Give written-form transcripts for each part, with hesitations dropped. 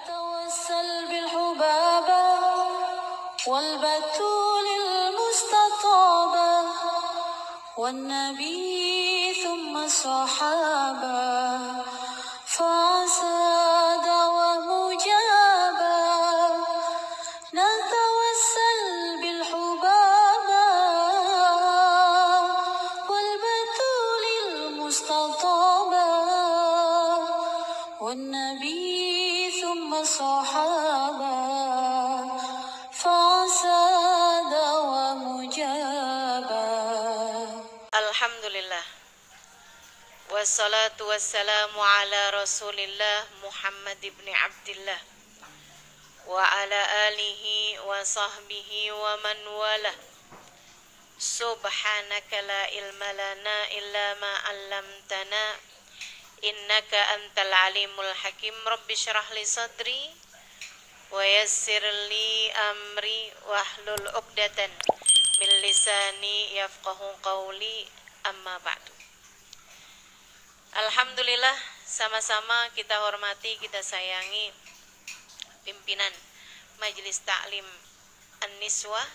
توسل بالحبابة والبتول المستطابة والنبي ثم الصحابة فعسى دعوة مجابة نتوسل بالحبابة والبتول المستطابة والنبي ثم الصحابة فعسى دعوة مجابة. Alhamdulillah. Wassalatu wassalamu ala Rasulillah Muhammad ibn Abdillah wa ala alihi wa sahbihi wa man walah. Subhanaka la ilma lana illa ma 'allamtana innaka antal alimul hakim. Rabbi syrah li sadri wa yassir li amri wahlul 'uqdatan min lisani yafqahu qawli, amma ba'du. Alhamdulillah, sama-sama kita hormati, kita sayangi pimpinan Majelis Ta'lim An-Niswah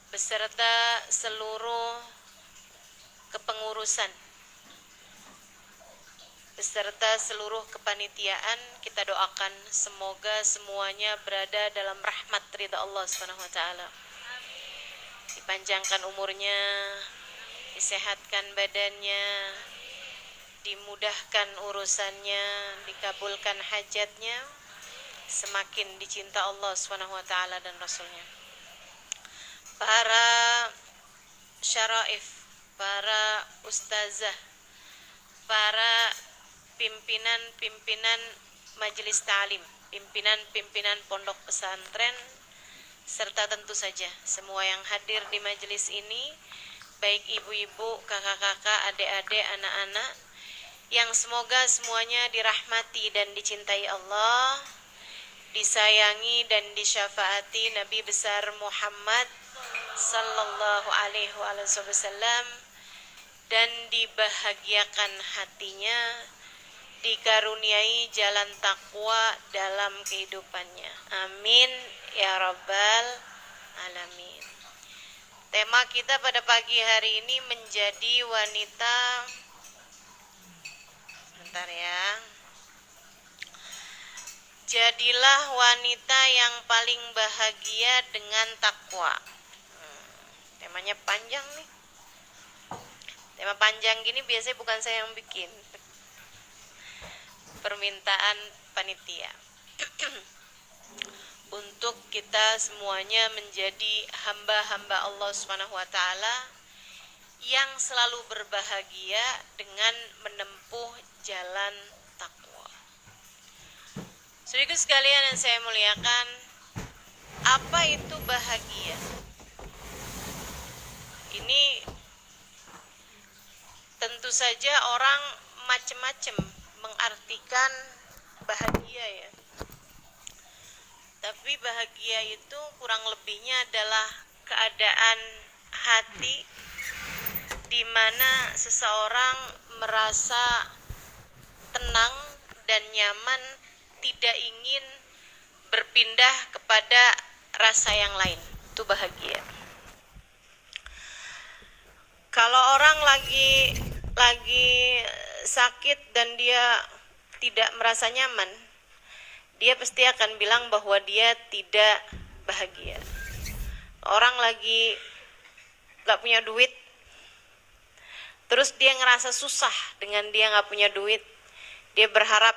beserta seluruh kepengurusan beserta seluruh kepanitiaan. Kita doakan semoga semuanya berada dalam rahmat ridha Allah Subhanahu wa taala. Dipanjangkan umurnya, disehatkan badannya, dimudahkan urusannya, dikabulkan hajatnya, semakin dicinta Allah Subhanahu wa taala dan Rasulnya. Para syaraif, para ustazah, para pimpinan-pimpinan majelis ta'lim, pimpinan-pimpinan pondok pesantren, serta tentu saja semua yang hadir di majelis ini, baik ibu-ibu, kakak-kakak, adik-adik, anak-anak, yang semoga semuanya dirahmati dan dicintai Allah, disayangi dan disyafaati Nabi besar Muhammad sallallahu alaihi wasallam, dan dibahagiakan hatinya, dikaruniai jalan takwa dalam kehidupannya. Amin ya rabbal alamin. Tema kita pada pagi hari ini menjadi wanita, bentar ya, jadilah wanita yang paling bahagia dengan takwa. Temanya panjang nih. Tema panjang gini biasanya bukan saya yang bikin, permintaan panitia untuk kita semuanya menjadi hamba-hamba Allah Subhanahu wa taala yang selalu berbahagia dengan menempuh jalan takwa. Saudaraku sekalian yang saya muliakan, apa itu bahagia? Ini tentu saja orang macam-macam mengartikan bahagia ya. Tapi bahagia itu kurang lebihnya adalah keadaan hati di mana seseorang merasa tenang dan nyaman, tidak ingin berpindah kepada rasa yang lain. Itu bahagia. Kalau orang lagi sakit dan dia tidak merasa nyaman, dia pasti akan bilang bahwa dia tidak bahagia. Orang lagi gak punya duit, terus dia ngerasa susah dengan dia gak punya duit, dia berharap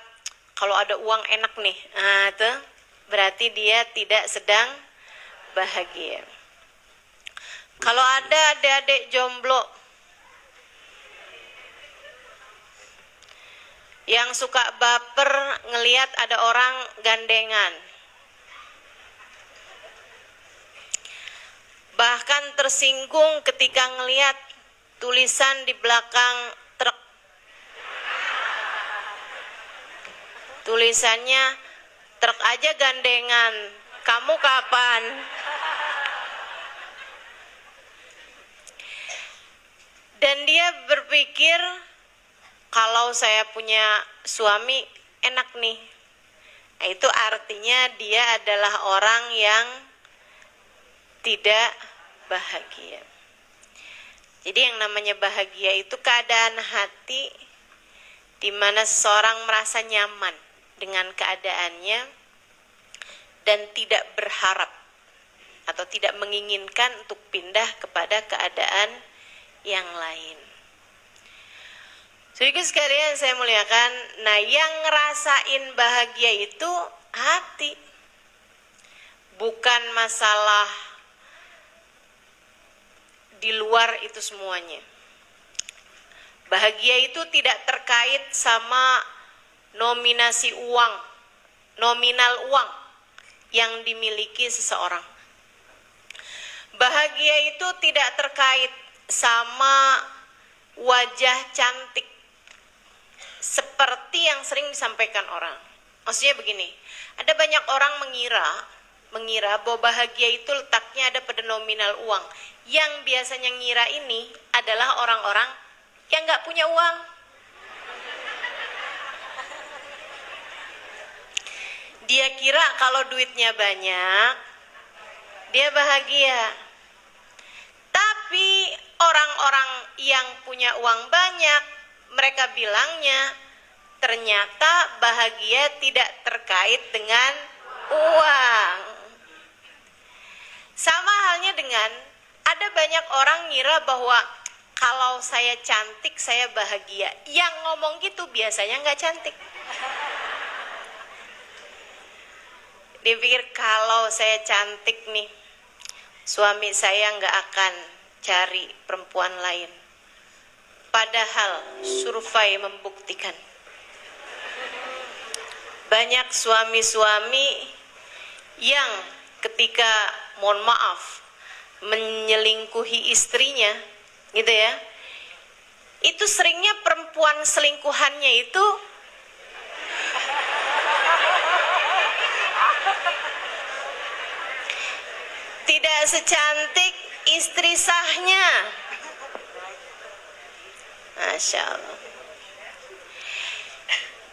kalau ada uang enak nih. Nah, itu berarti dia tidak sedang bahagia. Kalau ada adik-adik jomblo yang suka baper ngelihat ada orang gandengan, bahkan tersinggung ketika ngelihat tulisan di belakang truk, tulisannya truk aja gandengan, kamu kapan? Dan dia berpikir kalau saya punya suami enak nih. Nah, itu artinya dia adalah orang yang tidak bahagia. Jadi yang namanya bahagia itu keadaan hati di mana seseorang merasa nyaman dengan keadaannya dan tidak berharap atau tidak menginginkan untuk pindah kepada keadaan yang lain. Saudara sekalian saya muliakan, nah yang ngerasain bahagia itu hati. Bukan masalah di luar itu semuanya. Bahagia itu tidak terkait sama nominasi uang, nominal uang yang dimiliki seseorang. Bahagia itu tidak terkait sama wajah cantik seperti yang sering disampaikan orang. Maksudnya begini, ada banyak orang mengira bahwa bahagia itu letaknya ada pada nominal uang. Yang biasanya ngira ini adalah orang-orang yang nggak punya uang. Dia kira kalau duitnya banyak, dia bahagia. Tapi orang-orang yang punya uang banyak, mereka bilangnya ternyata bahagia tidak terkait dengan uang. Sama halnya dengan ada banyak orang ngira bahwa kalau saya cantik saya bahagia. Yang ngomong gitu biasanya nggak cantik. Dia pikir kalau saya cantik nih, suami saya nggak akan cari perempuan lain. Padahal survei membuktikan banyak suami-suami yang ketika mohon maaf menyelingkuhi istrinya, gitu ya, itu seringnya perempuan selingkuhannya itu tidak secantik istri sahnya. Masya Allah.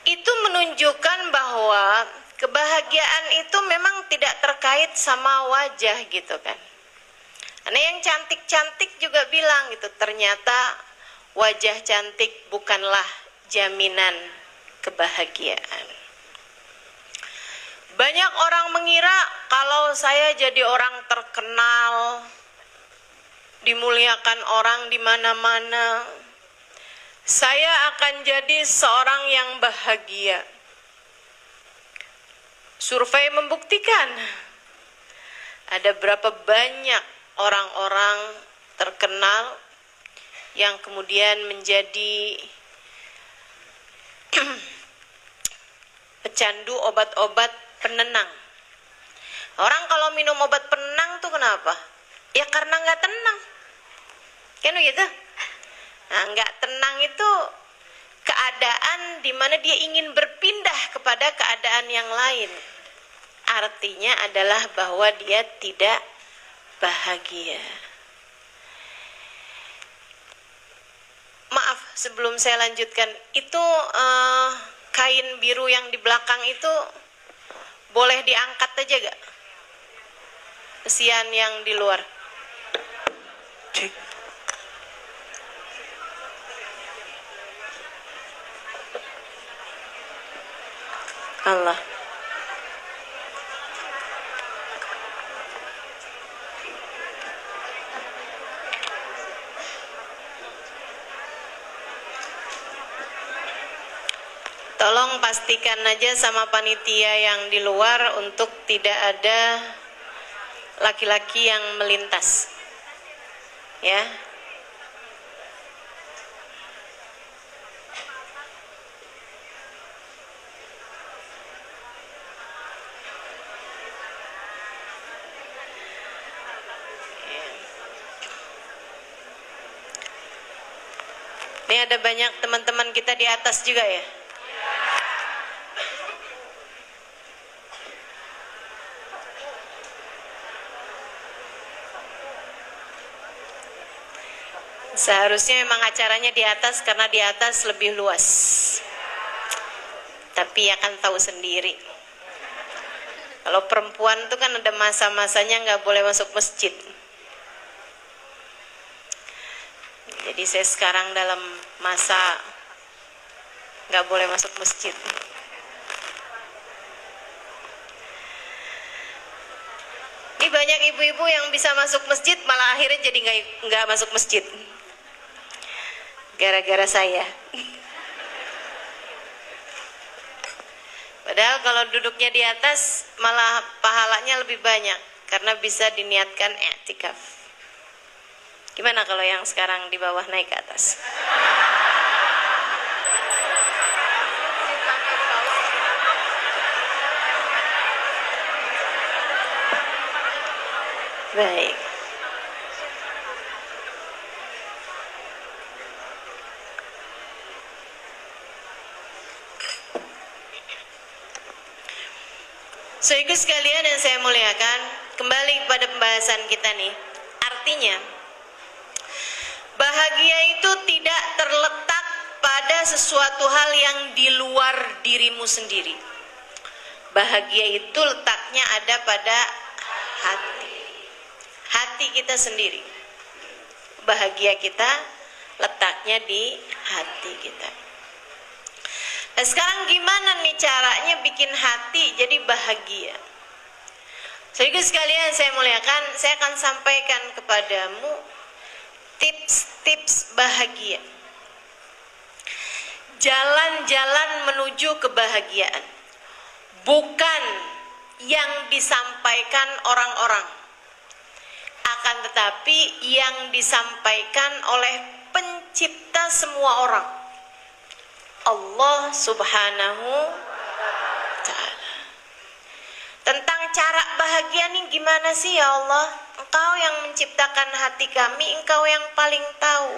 Itu menunjukkan bahwa kebahagiaan itu memang tidak terkait sama wajah gitu kan. Karena yang cantik-cantik juga bilang gitu, ternyata wajah cantik bukanlah jaminan kebahagiaan. Banyak orang mengira kalau saya jadi orang terkenal, dimuliakan orang di mana-mana, saya akan jadi seorang yang bahagia. Survei membuktikan ada berapa banyak orang-orang terkenal yang kemudian menjadi pecandu obat-obat penenang. Orang kalau minum obat penenang tuh kenapa? Ya karena nggak tenang. Kan begitu? Nah, nggak tenang itu keadaan di mana dia ingin berpindah kepada keadaan yang lain. Artinya adalah bahwa dia tidak bahagia. Maaf, sebelum saya lanjutkan, itu kain biru yang di belakang itu boleh diangkat aja gak? Kesian yang di luar. Cek. Allah. Tolong pastikan aja sama panitia yang di luar untuk tidak ada laki-laki yang melintas. Ya. Ini ada banyak teman-teman kita di atas juga ya. Seharusnya memang acaranya di atas karena di atas lebih luas. Tapi akan tahu sendiri. Kalau perempuan itu kan ada masa-masanya nggak boleh masuk masjid. Jadi saya sekarang dalam masa nggak boleh masuk masjid. Ini banyak ibu-ibu yang bisa masuk masjid malah akhirnya jadi nggak masuk masjid. Gara-gara saya. Padahal kalau duduknya di atas malah pahalanya lebih banyak karena bisa diniatkan i'tikaf. Gimana kalau yang sekarang di bawah naik ke atas? Baik. Saudaraku sekalian yang saya muliakan, kembali kepada pembahasan kita nih. Artinya, bahagia itu tidak terletak pada sesuatu hal yang di luar dirimu sendiri. Bahagia itu letaknya ada pada hati. Hati kita sendiri. Bahagia kita letaknya di hati kita. Nah, sekarang gimana nih caranya bikin hati jadi bahagia? Saudara sekalian saya muliakan, saya akan sampaikan kepadamu tips-tips bahagia. Jalan-jalan menuju kebahagiaan. Bukan yang disampaikan orang-orang. Akan tetapi yang disampaikan oleh pencipta semua orang. Allah Subhanahu Ta'ala. Tentang cara bahagia nih gimana sih ya Allah? Engkau yang menciptakan hati kami, Engkau yang paling tahu.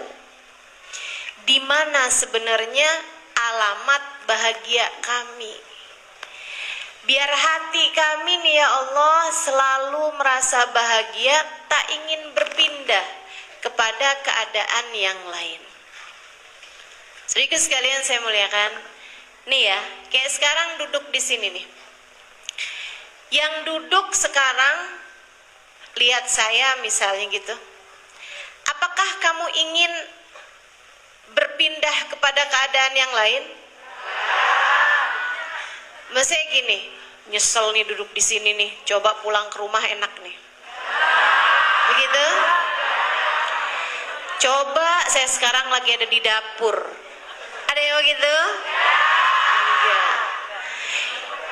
Di mana sebenarnya alamat bahagia kami? Biar hati kami nih ya Allah selalu merasa bahagia, tak ingin berpindah kepada keadaan yang lain. Sedikit sekalian saya muliakan. Nih ya, kayak sekarang duduk di sini nih. Yang duduk sekarang lihat saya misalnya gitu. Apakah kamu ingin berpindah kepada keadaan yang lain? Maksudnya gini, nyesel nih duduk di sini nih, coba pulang ke rumah enak nih. Begitu? Coba saya sekarang lagi ada di dapur. Ada yang begitu? Enggak.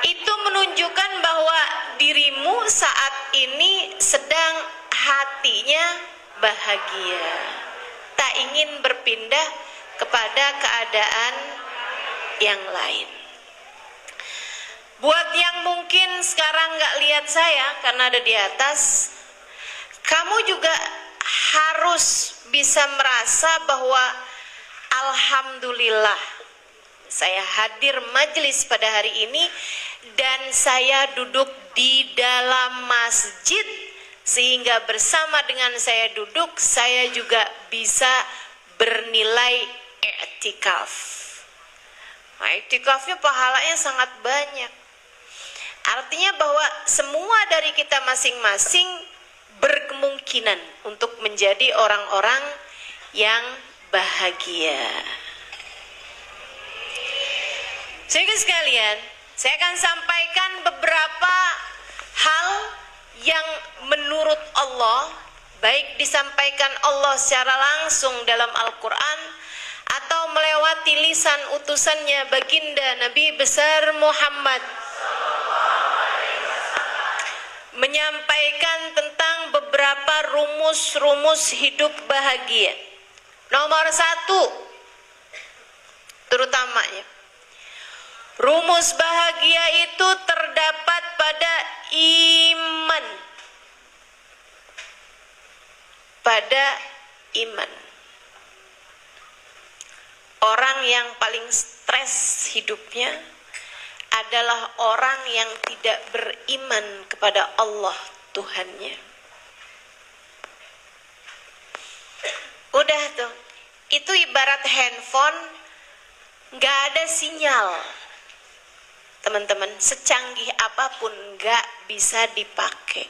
Itu menunjukkan bahwa dirimu saat ini sedang hatinya bahagia. Tak ingin berpindah kepada keadaan yang lain. Buat yang mungkin sekarang nggak lihat saya karena ada di atas, kamu juga harus bisa merasa bahwa alhamdulillah saya hadir majelis pada hari ini dan saya duduk di dalam masjid, sehingga bersama dengan saya duduk saya juga bisa bernilai i'tikaf. Nah, i'tikafnya pahalanya sangat banyak. Artinya bahwa semua dari kita masing-masing berkemungkinan untuk menjadi orang-orang yang bahagia. Saudara sekalian, saya akan sampaikan beberapa hal yang menurut Allah, baik disampaikan Allah secara langsung dalam Al-Quran atau melewati lisan utusannya baginda Nabi besar Muhammad, menyampaikan tentang beberapa rumus-rumus hidup bahagia. Nomor 1, terutamanya, rumus bahagia itu terdapat pada iman. Pada iman. Orang yang paling stres hidupnya adalah orang yang tidak beriman kepada Allah Tuhannya. Udah tuh. Itu ibarat handphone nggak ada sinyal. Teman-teman, secanggih apapun nggak bisa dipakai.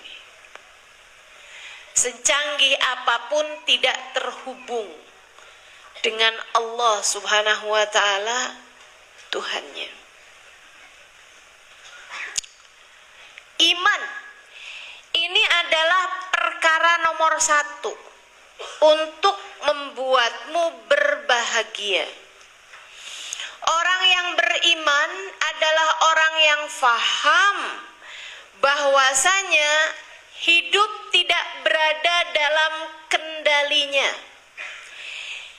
Secanggih apapun tidak terhubung dengan Allah Subhanahu wa Ta'ala, Tuhannya. Iman ini adalah perkara nomor 1 untuk membuatmu berbahagia. Orang yang beriman adalah orang yang faham bahwasanya hidup tidak berada dalam kendalinya.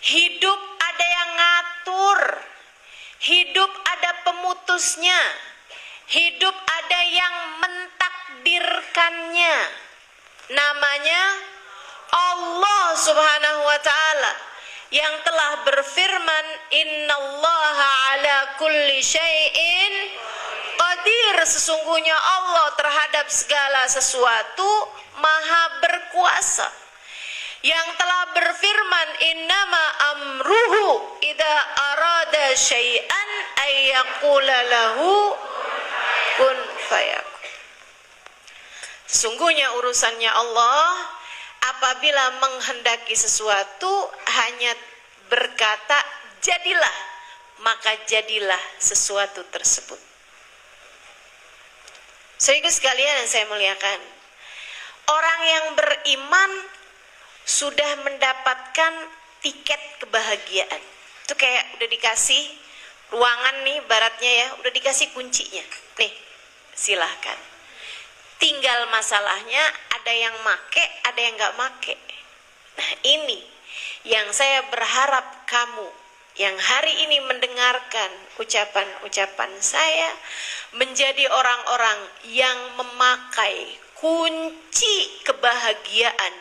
Hidup ada yang ngatur, hidup ada pemutusnya, hidup ada yang mentakdirkannya. Namanya Allah Subhanahu wa Ta'ala, yang telah berfirman, innallaha ala kulli syai'in qadir. Sesungguhnya Allah terhadap segala sesuatu maha berkuasa. Yang telah berfirman, innama amruhu idza arada syai'an ayyaqula lahu kun fayakun. Sesungguhnya urusannya Allah, apabila menghendaki sesuatu hanya berkata jadilah, maka jadilah sesuatu tersebut. Saudara sekalian yang saya muliakan, orang yang beriman sudah mendapatkan tiket kebahagiaan. Itu kayak udah dikasih ruangan nih, baratnya ya, udah dikasih kuncinya. Nih, silahkan. Tinggal masalahnya ada yang make, ada yang nggak make. Nah, ini yang saya berharap kamu yang hari ini mendengarkan ucapan-ucapan saya menjadi orang-orang yang memakai kunci kebahagiaan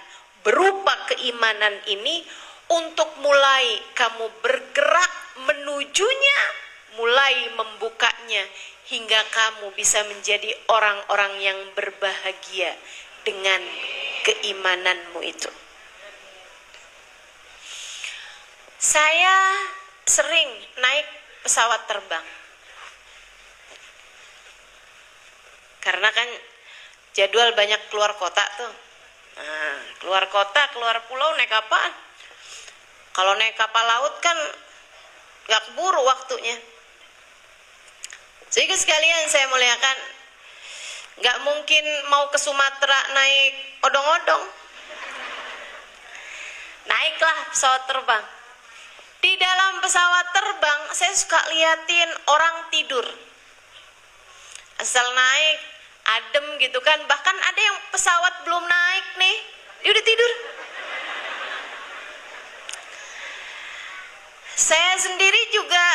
berupa keimanan ini untuk mulai kamu bergerak menujunya, mulai membukanya, hingga kamu bisa menjadi orang-orang yang berbahagia dengan keimananmu itu. Saya sering naik pesawat terbang. Karena kan jadwal banyak keluar kota tuh. Nah, keluar kota, keluar pulau naik apaan? Kalau naik kapal laut kan gak keburu waktunya. Jadi sekalian saya muliakan, gak mungkin mau ke Sumatera naik odong-odong. Naiklah pesawat terbang. Di dalam pesawat terbang saya suka liatin orang tidur. Asal naik, adem gitu kan. Bahkan ada yang pesawat belum naik nih, dia udah tidur. Saya sendiri juga,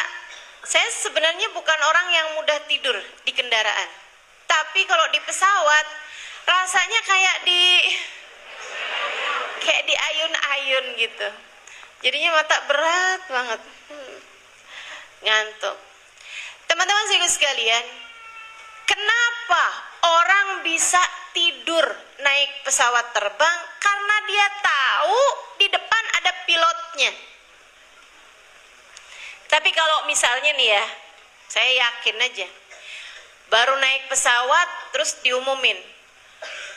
saya sebenarnya bukan orang yang mudah tidur di kendaraan. Tapi kalau di pesawat rasanya kayak di ayun-ayun gitu. Jadinya mata berat banget, ngantuk. Teman-teman sekalian, kenapa orang bisa tidur naik pesawat terbang? Karena dia tahu di depan ada pilotnya. Tapi kalau misalnya nih ya, saya yakin aja, baru naik pesawat terus diumumin,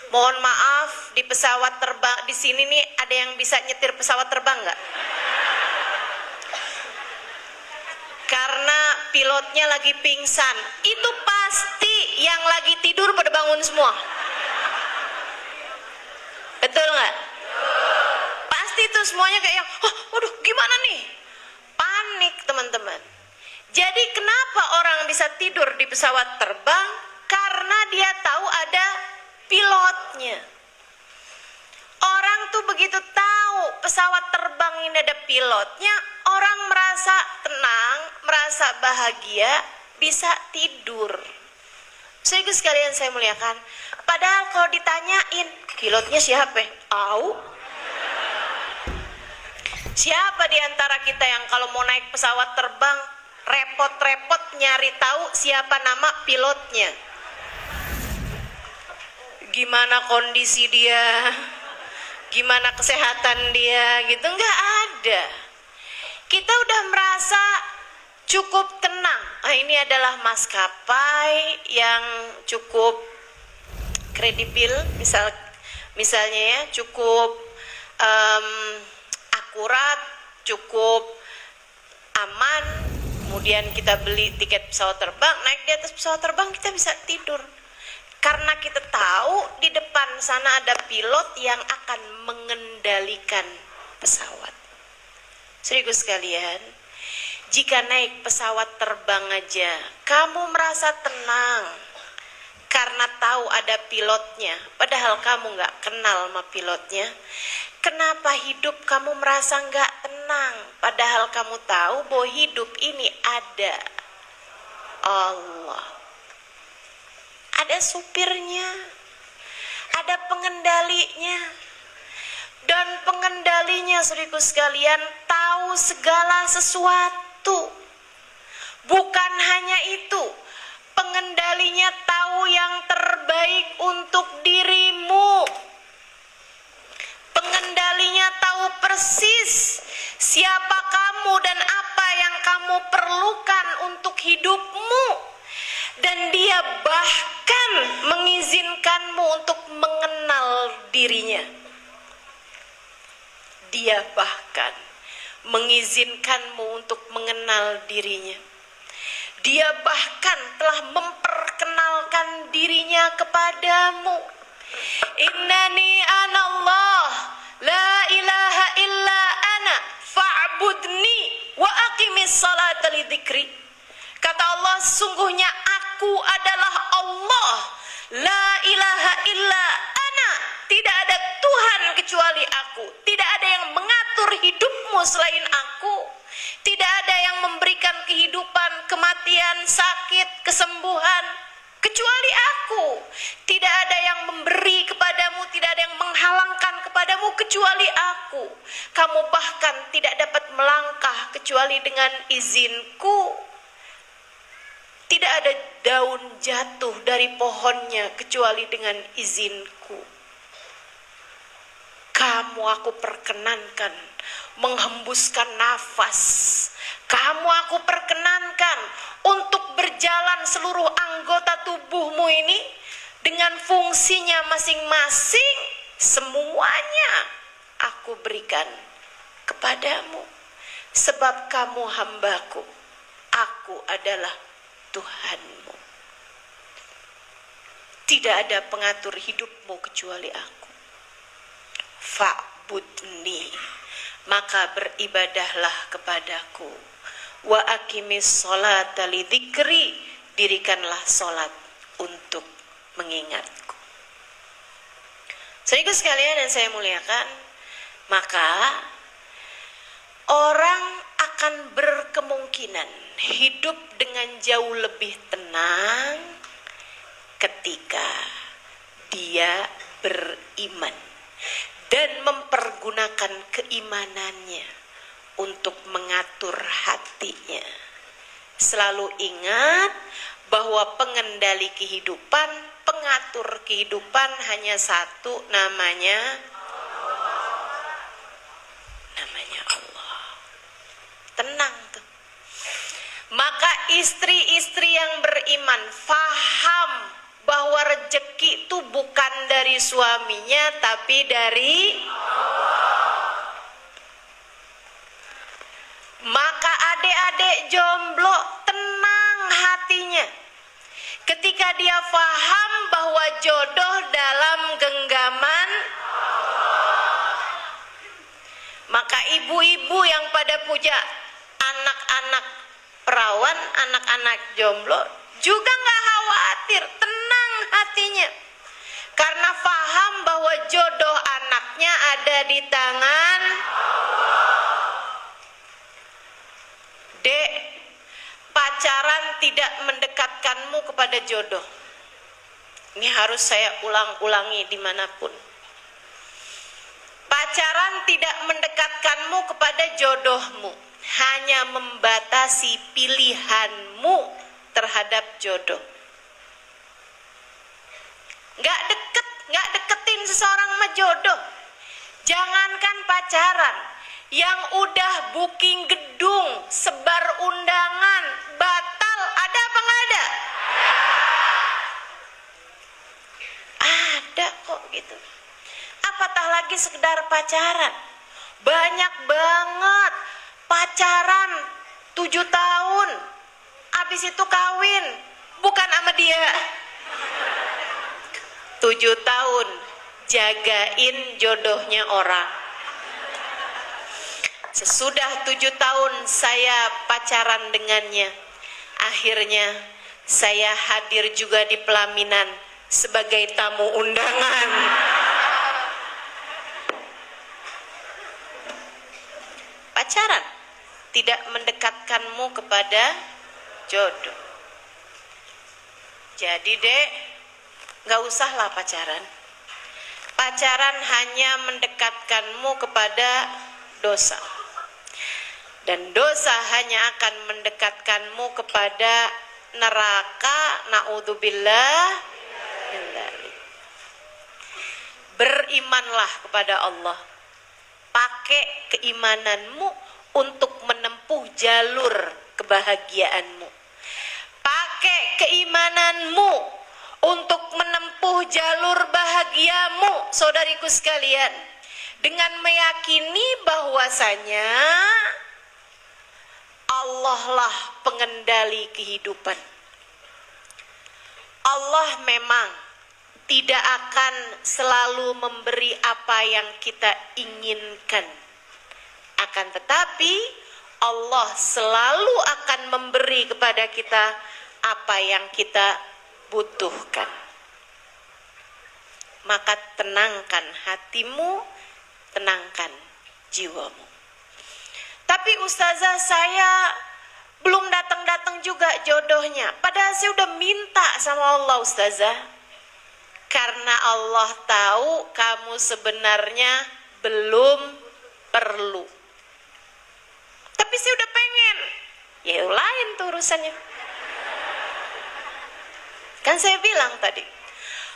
mohon maaf di pesawat terbang di sini nih ada yang bisa nyetir pesawat terbang nggak? Karena pilotnya lagi pingsan. Itu pasti yang lagi tidur pada bangun semua. Betul nggak? Pasti tuh semuanya kayak, oh, waduh, gimana nih? Panik teman-teman. Jadi kenapa orang bisa tidur di pesawat terbang? Karena dia tahu ada pilotnya. Orang tuh begitu tahu pesawat terbang ini ada pilotnya, orang merasa tenang, merasa bahagia, bisa tidur. Sehingga sekalian saya muliakan, padahal kalau ditanyain, pilotnya siapa? Tahu? Siapa di antara kita yang kalau mau naik pesawat terbang repot-repot nyari tahu siapa nama pilotnya? Gimana kondisi dia? Gimana kesehatan dia gitu? Nggak ada. Kita udah merasa cukup tenang. Ini adalah maskapai yang cukup kredibel, misalnya ya, cukup akurat, cukup aman. Kemudian kita beli tiket pesawat terbang, naik di atas pesawat terbang kita bisa tidur. Karena kita tahu di depan sana ada pilot yang akan mengendalikan pesawat. Saudaraku sekalian, jika naik pesawat terbang aja, kamu merasa tenang karena tahu ada pilotnya, padahal kamu nggak kenal sama pilotnya. Kenapa hidup kamu merasa nggak tenang, padahal kamu tahu bahwa hidup ini ada Allah, ada supirnya, ada pengendalinya. Dan pengendalinya, saudaraku sekalian, tahu segala sesuatu. Bukan hanya itu, pengendalinya tahu yang terbaik untuk dirimu. Pengendalinya tahu persis siapa kamu dan apa yang kamu perlukan untuk hidupmu. Dan dia bahkan mengizinkanmu untuk mengenal dirinya. Dia bahkan mengizinkanmu untuk mengenal dirinya. Dia bahkan telah memperkenalkan dirinya kepadamu. Innani anallah, la ilaha illa ana, fa'budni wa aqimis salata lidzikri. Kata Allah, sungguhnya aku adalah Allah, la ilaha illa ana. Tidak ada Tuhan kecuali aku. Tidak ada yang mengatur hidupmu selain aku. Tidak ada yang memberikan kehidupan, kematian, sakit, kesembuhan kecuali aku. Tidak ada yang memberi kepadamu, tidak ada yang menghalangkan kepadamu kecuali aku. Kamu bahkan tidak dapat melangkah kecuali dengan izinku. Tidak ada daun jatuh dari pohonnya kecuali dengan izinku. Kamu aku perkenankan menghembuskan nafas. Kamu aku perkenankan untuk berjalan seluruh anggota tubuhmu ini dengan fungsinya masing-masing. Semuanya aku berikan kepadamu. Sebab kamu hambaku, aku adalah Tuhanmu. Tidak ada pengatur hidupmu kecuali aku. Fa'budni, maka beribadahlah kepadaku. Wa aqimis sholata lidzikri, dirikanlah sholat untuk mengingatku. Saudaraku sekalian yang saya muliakan, maka orang akan berkemungkinan hidup dengan jauh lebih tenang ketika dia beriman dan mempergunakan keimanannya untuk mengatur hatinya. Selalu ingat bahwa pengendali kehidupan, pengatur kehidupan hanya satu, namanya Allah. Tenang tuh. Maka istri-istri yang beriman faham bahwa rezeki itu bukan dari suaminya tapi dari Allah. Maka adik-adik jomblo tenang hatinya ketika dia faham bahwa jodoh dalam genggaman Allah. Maka ibu-ibu yang pada punya anak-anak perawan, anak-anak jomblo juga nggak khawatir, tenang hatinya karena faham bahwa jodoh anaknya ada di tangan Allah. Dek, pacaran tidak mendekatkanmu kepada jodoh. Ini harus saya ulang-ulangi dimanapun. Pacaran tidak mendekatkanmu kepada jodohmu, hanya membatasi pilihanmu terhadap jodoh. Nggak deketin seseorang sama jodoh. Jangankan pacaran, yang udah booking gedung, sebar undangan, batal, ada apa nggak ada? Ada kok gitu. Apatah lagi sekedar pacaran. Banyak banget pacaran 7 tahun, habis itu kawin, bukan sama dia. 7 tahun jagain jodohnya orang. Sesudah 7 tahun saya pacaran dengannya, akhirnya saya hadir juga di pelaminan sebagai tamu undangan. Pacaran tidak mendekatkanmu kepada jodoh. Jadi dek, gak usahlah pacaran. Pacaran hanya mendekatkanmu kepada dosa. Dan dosa hanya akan mendekatkanmu kepada neraka. Na'udzubillah. Berimanlah kepada Allah. Pakai keimananmu untuk menempuh jalur kebahagiaanmu. Pakai keimananmu untuk menempuh jalur bahagiamu, saudariku sekalian, dengan meyakini bahwasanya Allah lah pengendali kehidupan. Allah memang tidak akan selalu memberi apa yang kita inginkan. Akan tetapi Allah selalu akan memberi kepada kita apa yang kita butuhkan. Maka tenangkan hatimu, tenangkan jiwamu. Tapi ustazah, saya belum datang-datang juga jodohnya. Padahal saya udah minta sama Allah, ustazah. Karena Allah tahu kamu sebenarnya belum perlu. Tapi saya udah pengen. Ya lain tuh urusannya. Kan saya bilang tadi,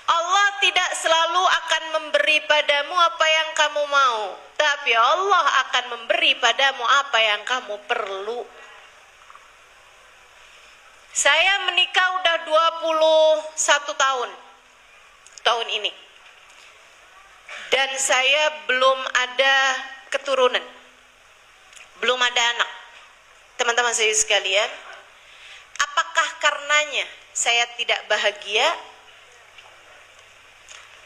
Allah tidak selalu akan memberi padamu apa yang kamu mau, tapi Allah akan memberi padamu apa yang kamu perlu. Saya menikah udah 21 tahun ini. Dan saya belum ada keturunan. Belum ada anak. Teman-teman saya sekalian, apakah karenanya saya tidak bahagia?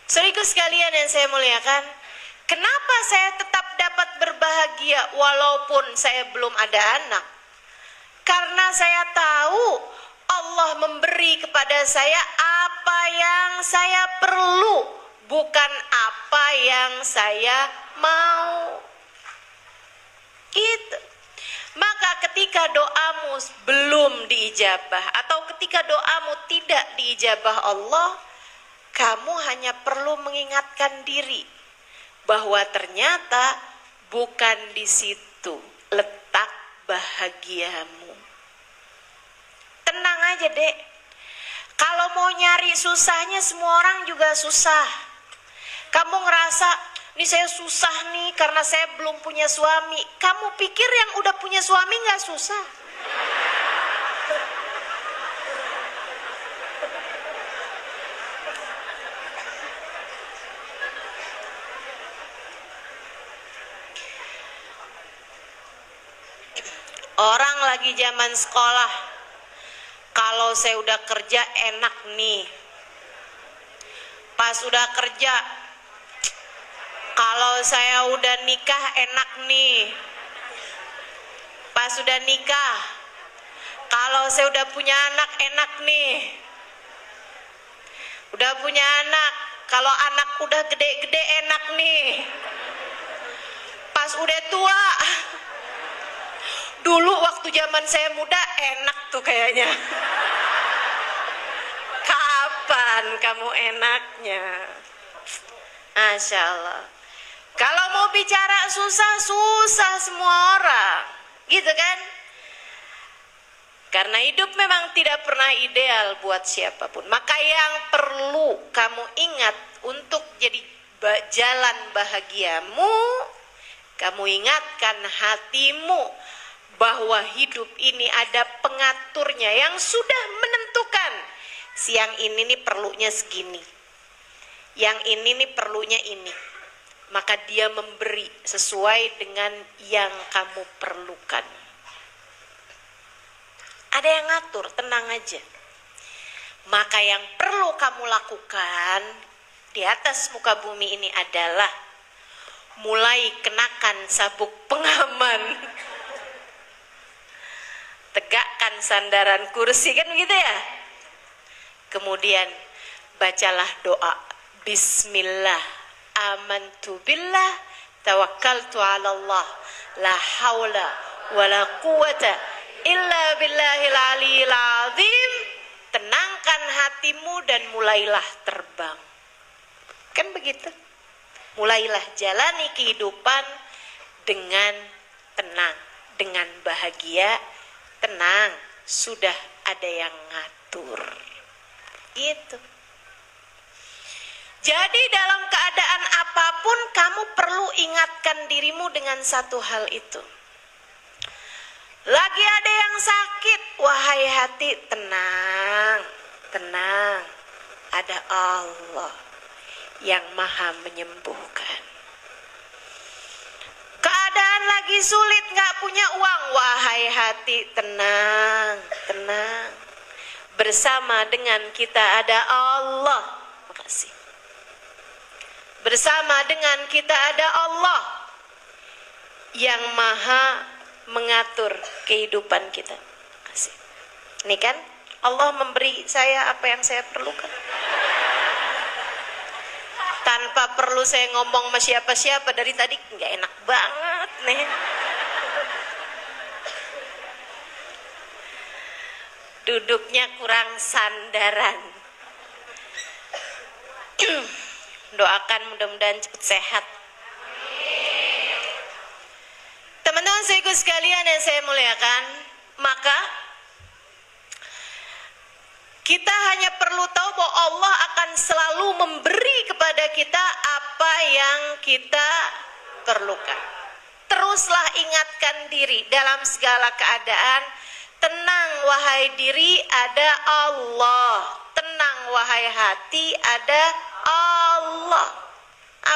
Saudaraku sekalian yang saya muliakan, kenapa saya tetap dapat berbahagia walaupun saya belum ada anak? Karena saya tahu Allah memberi kepada saya apa yang saya perlu, bukan apa yang saya mau. Gitu. Maka ketika doamu belum diijabah atau ketika doamu tidak diijabah Allah, kamu hanya perlu mengingatkan diri bahwa ternyata bukan di situ letak bahagiamu. Tenang aja dek, kalau mau nyari susahnya semua orang juga susah. Kamu ngerasa, ini saya susah nih karena saya belum punya suami. Kamu pikir yang udah punya suami gak susah? Orang lagi zaman sekolah, kalau saya udah kerja enak nih. Pas udah kerja, kalau saya udah nikah enak nih. Pas udah nikah, kalau saya udah punya anak enak nih. Udah punya anak, kalau anak udah gede-gede enak nih. Pas udah tua, dulu waktu zaman saya muda enak tuh kayaknya. Kapan kamu enaknya? Masya Allah. Kalau mau bicara susah, susah semua orang. Gitu kan? Karena hidup memang tidak pernah ideal buat siapapun. Maka yang perlu kamu ingat untuk jadi jalan bahagiamu, Kamu ingatkan hatimu bahwa hidup ini ada pengaturnya yang sudah menentukan. Siang ini nih perlunya segini, yang ini nih perlunya ini. Maka dia memberi sesuai dengan yang kamu perlukan. Ada yang ngatur, tenang aja. Maka yang perlu kamu lakukan di atas muka bumi ini adalah mulai kenakan sabuk pengaman. Tegakkan sandaran kursi, kan begitu ya? Kemudian bacalah doa. Bismillah, amantu billah, tawakkaltu ala Allah, la hawla wa la quwata illa billahil aliyil azim. Tenangkan hatimu dan mulailah terbang. Kan begitu? Mulailah jalani kehidupan dengan tenang, dengan bahagia. Tenang, sudah ada yang ngatur. Gitu. Jadi dalam keadaan apapun kamu perlu ingatkan dirimu dengan satu hal itu. Lagi ada yang sakit, wahai hati, tenang, tenang. Ada Allah yang maha menyembuhkan. Keadaan lagi sulit, gak punya uang, wahai hati, tenang, tenang. Bersama dengan kita ada Allah. Makasih. Bersama dengan kita ada Allah yang maha mengatur kehidupan kita. Makasih. Ini kan Allah memberi saya apa yang saya perlukan. Tanpa perlu saya ngomong sama siapa-siapa dari tadi, nggak enak banget nih. Duduknya kurang sandaran. Doakan mudah-mudahan cepat sehat. Teman-teman saudaraku sekalian yang saya muliakan, maka kita hanya perlu tahu bahwa Allah akan selalu memberi kepada kita apa yang kita perlukan. Teruslah ingatkan diri dalam segala keadaan. Tenang wahai diri, ada Allah. Tenang wahai hati, ada Allah.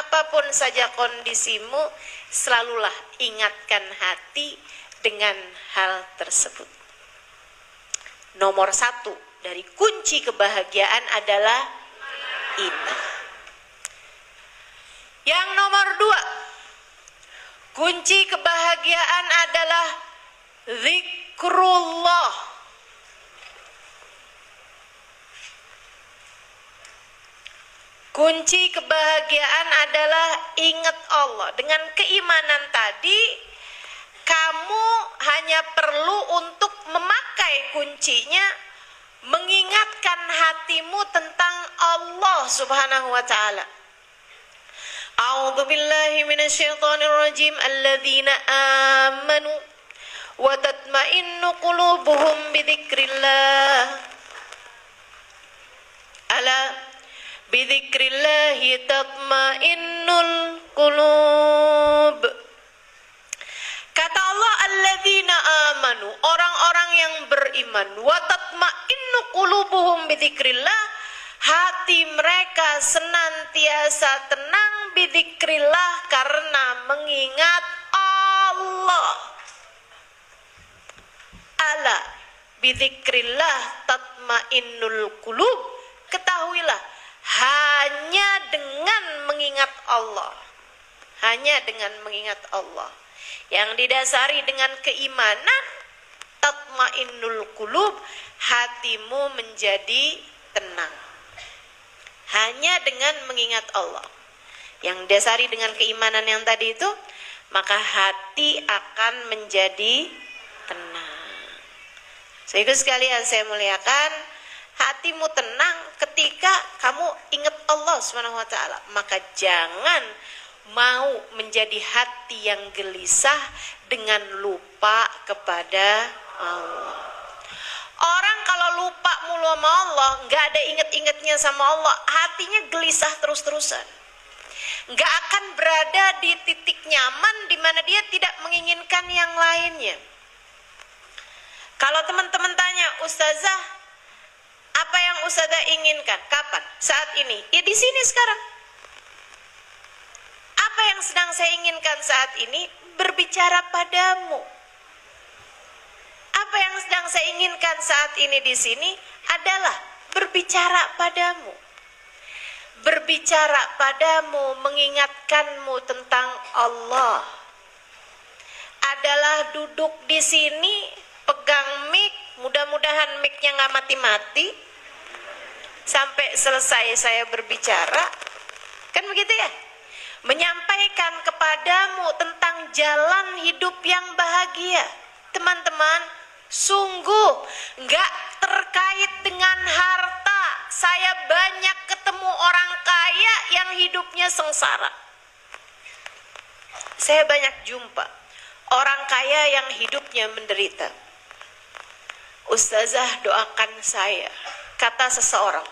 Apapun saja kondisimu, selalulah ingatkan hati dengan hal tersebut. Nomor 1 dari kunci kebahagiaan adalah iman. Yang nomor 2, kunci kebahagiaan adalah zikrullah. Kunci kebahagiaan adalah ingat Allah. Dengan keimanan tadi, kamu hanya perlu untuk memakai kuncinya, mengingatkan hatimu tentang Allah Subhanahu wa ta'ala. A'udzu billahi minasyaitonir rajim. Alladzina amanu wa tatma'innu qulubuhum bidzikrillah. Ala bidzikrillahi tatma'innul qulub. Kata Allah, alladzina amanu, orang-orang yang beriman, wa tatma'innu qulubuhum bidzikrillah, hati mereka senantiasa tenang bidzikrillah karena mengingat Allah. Ala bidzikrillah tatmainnul qulub. Ketahuilah, hanya dengan mengingat Allah, hanya dengan mengingat Allah yang didasari dengan keimanan, tatmainnul qulub, hatimu menjadi tenang. Hanya dengan mengingat Allah yang didasari dengan keimanan yang tadi itu, maka hati akan menjadi tenang. Saudara sekalian saya muliakan, hatimu tenang ketika kamu ingat Allah Subhanahu wa ta'ala. Maka jangan mau menjadi hati yang gelisah dengan lupa kepada Allah. Orang kalau lupa mulu sama Allah, nggak ada inget-ingetnya sama Allah, hatinya gelisah terus-terusan. Nggak akan berada di titik nyaman di mana dia tidak menginginkan yang lainnya. Kalau teman-teman tanya, Ustazah, apa yang Ustazah inginkan? Kapan? Saat ini? Ya di sini sekarang. Apa yang sedang saya inginkan saat ini? Berbicara padamu. Apa yang sedang saya inginkan saat ini di sini adalah berbicara padamu. Berbicara padamu, mengingatkanmu tentang Allah. Adalah duduk di sini, pegang mic, mudah-mudahan mic-nya nggak mati-mati sampai selesai saya berbicara, kan begitu ya? Menyampaikan kepadamu tentang jalan hidup yang bahagia. Teman-teman, sungguh nggak terkait dengan harta. Saya banyak ketemu orang kaya yang hidupnya sengsara. Saya banyak jumpa orang kaya yang hidupnya menderita. Ustazah, doakan saya, kata seseorang.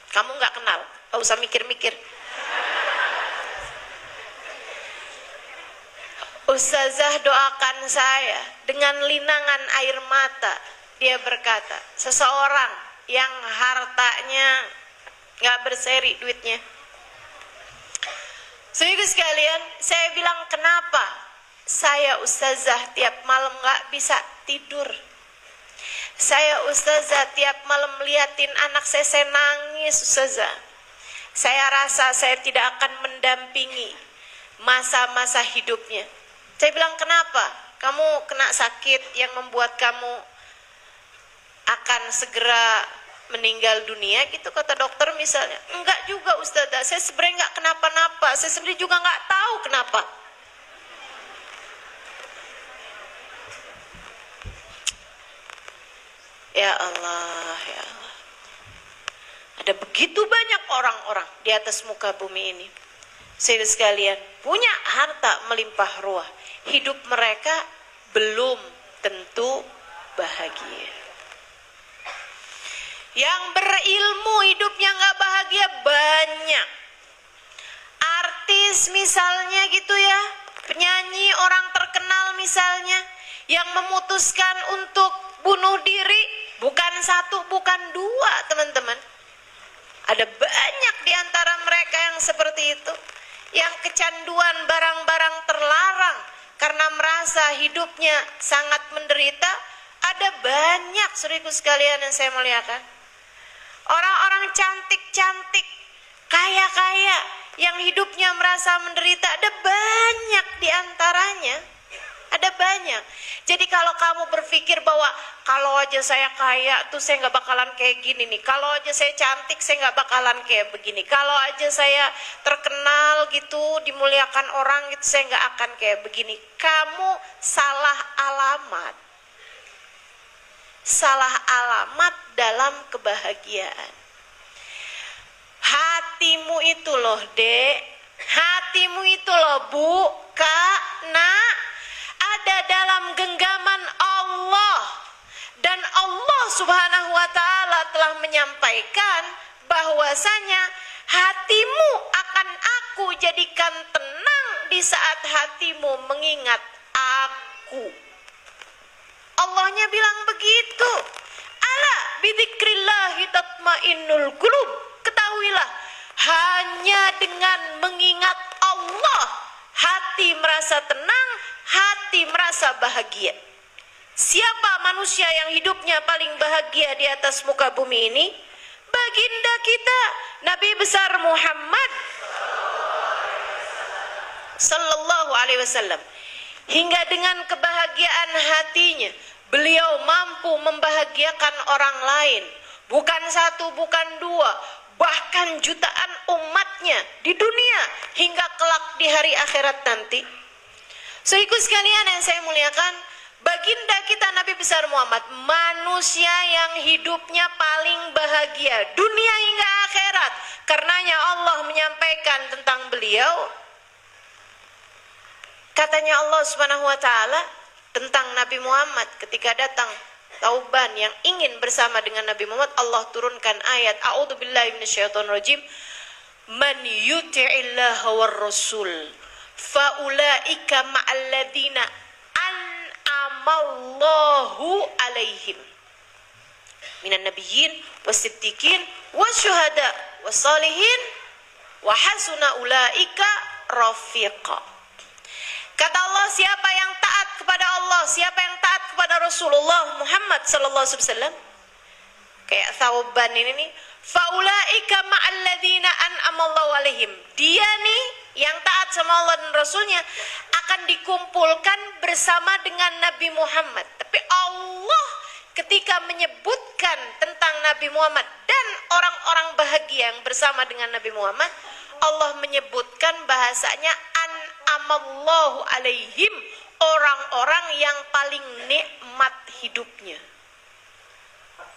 Kamu nggak kenal, nggak usah mikir-mikir. Ustazah, doakan saya. Dengan linangan air mata dia berkata, seseorang yang hartanya nggak berseri duitnya. Saudara sekalian, saya bilang, kenapa saya Ustazah tiap malam nggak bisa tidur? Saya Ustazah tiap malam liatin anak saya nangis, Ustazah. Saya rasa saya tidak akan mendampingi masa-masa hidupnya. Saya bilang, kenapa? Kamu kena sakit yang membuat kamu akan segera meninggal dunia gitu, kata dokter misalnya. Enggak juga Ustazah, saya sebenarnya enggak kenapa-napa. Saya sendiri juga enggak tahu kenapa. Ya Allah, ya Allah. Ada begitu banyak orang-orang di atas muka bumi ini, saudara sekalian, punya harta melimpah ruah. Hidup mereka belum tentu bahagia. Yang berilmu hidupnya nggak bahagia banyak. Artis misalnya gitu ya, penyanyi, orang terkenal misalnya, yang memutuskan untuk bunuh diri, bukan satu, bukan dua, teman-teman. Ada banyak di antara mereka yang seperti itu, yang kecanduan barang-barang terlarang karena merasa hidupnya sangat menderita. Ada banyak, saudaraku sekalian yang saya muliakan. Orang-orang cantik-cantik, kaya-kaya, yang hidupnya merasa menderita, ada banyak di antaranya. Ada banyak. Jadi kalau kamu berpikir bahwa kalau aja saya kaya tuh saya nggak bakalan kayak gini nih. Kalau aja saya cantik saya nggak bakalan kayak begini. Kalau aja saya terkenal gitu, dimuliakan orang gitu, saya nggak akan kayak begini. Kamu salah alamat. Salah alamat dalam kebahagiaan. Hatimu itu loh, Dek. Hatimu itu loh, Bu, Kak, Nak, ada dalam genggaman Allah. Dan Allah Subhanahu wa ta'ala telah menyampaikan bahwasanya hatimu akan aku jadikan tenang di saat hatimu mengingat aku. Allahnya bilang begitu. Ala bidzikrillahi tatmainnul qulub. Ketahuilah, hanya dengan mengingat Allah hati merasa tenang, hati merasa bahagia. Siapa manusia yang hidupnya paling bahagia di atas muka bumi ini? Baginda kita, Nabi besar Muhammad sallallahu alaihi wasallam. Hingga dengan kebahagiaan hatinya, beliau mampu membahagiakan orang lain. Bukan satu, bukan dua, bahkan jutaan umatnya di dunia hingga kelak di hari akhirat nanti. Saudaraku sekalian yang saya muliakan, baginda kita Nabi besar Muhammad, manusia yang hidupnya paling bahagia dunia hingga akhirat. Karenanya Allah menyampaikan tentang beliau. Katanya Allah Subhanahu wa ta'ala tentang Nabi Muhammad ketika datang Tauban yang ingin bersama dengan Nabi Muhammad, Allah turunkan ayat A'udzubillahi minasyaitonirrajim, man yuti'illaha war rasul faulaika ma'alladzina an'amallahu alaihim minan nabiyyin wasiddiqin wasyuhada wassalihin wa hasuna ulaika rafiqa. Kata Allah, siapa yang taat kepada Allah, siapa yang taat kepada Rasulullah Muhammad sallallahu alaihi wasallam, kayak Thauban ini nih, faulaika ma'alladzina an'amallahu alaihim, dia nih yang taat sama Allah dan Rasulnya akan dikumpulkan bersama dengan Nabi Muhammad. Tapi Allah ketika menyebutkan tentang Nabi Muhammad dan orang-orang bahagia yang bersama dengan Nabi Muhammad, Allah menyebutkan bahasanya an'amallahu alaihim, orang-orang yang paling nikmat hidupnya.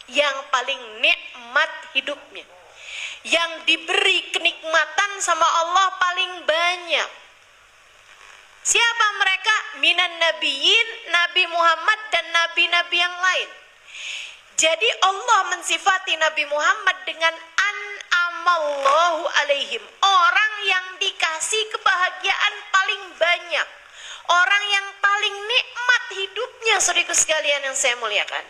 Yang paling nikmat hidupnya, yang diberi kenikmatan sama Allah paling banyak. Siapa mereka? Minan nabiyyin, Nabi Muhammad dan nabi-nabi yang lain. Jadi Allah mensifati Nabi Muhammad dengan an'amallahu alaihim, orang yang dikasih kebahagiaan paling banyak, orang yang paling nikmat hidupnya, saudaraku sekalian yang saya muliakan.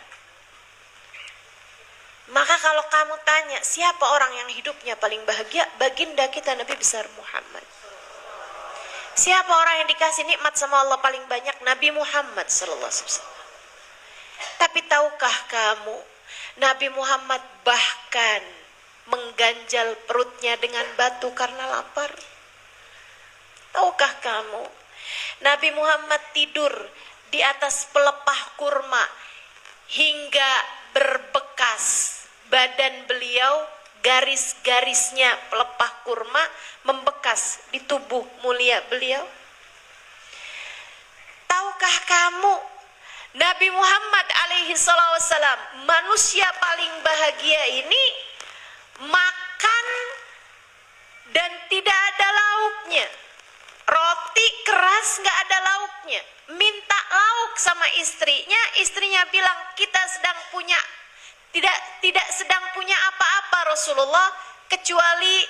Maka kalau kamu tanya siapa orang yang hidupnya paling bahagia, baginda kita Nabi besar Muhammad. Siapa orang yang dikasih nikmat sama Allah paling banyak? Nabi Muhammad sallallahu alaihi wasallam. Tapi tahukah kamu, Nabi Muhammad bahkan mengganjal perutnya dengan batu karena lapar? Tahukah kamu, Nabi Muhammad tidur di atas pelepah kurma hingga berbekas badan beliau, garis-garisnya pelepah kurma membekas di tubuh mulia beliau? Tahukah kamu, Nabi Muhammad alaihi salam, manusia paling bahagia ini makan dan tidak ada lauknya, roti keras nggak ada lauknya, minta lauk sama istrinya, istrinya bilang kita sedang punya tidak sedang punya apa-apa Rasulullah kecuali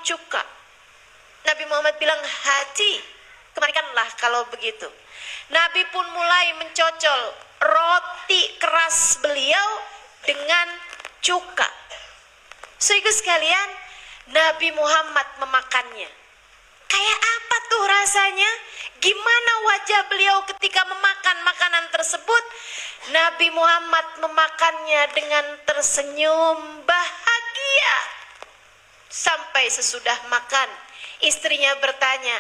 cuka. Nabi Muhammad bilang, hati, kemarikanlah kalau begitu. Nabi pun mulai mencocol roti keras beliau dengan cuka. Saudara sekalian, Nabi Muhammad memakannya. Kayak apa tuh rasanya? Gimana wajah beliau ketika memakan makanan tersebut? Nabi Muhammad memakannya dengan tersenyum bahagia. Sampai sesudah makan, istrinya bertanya,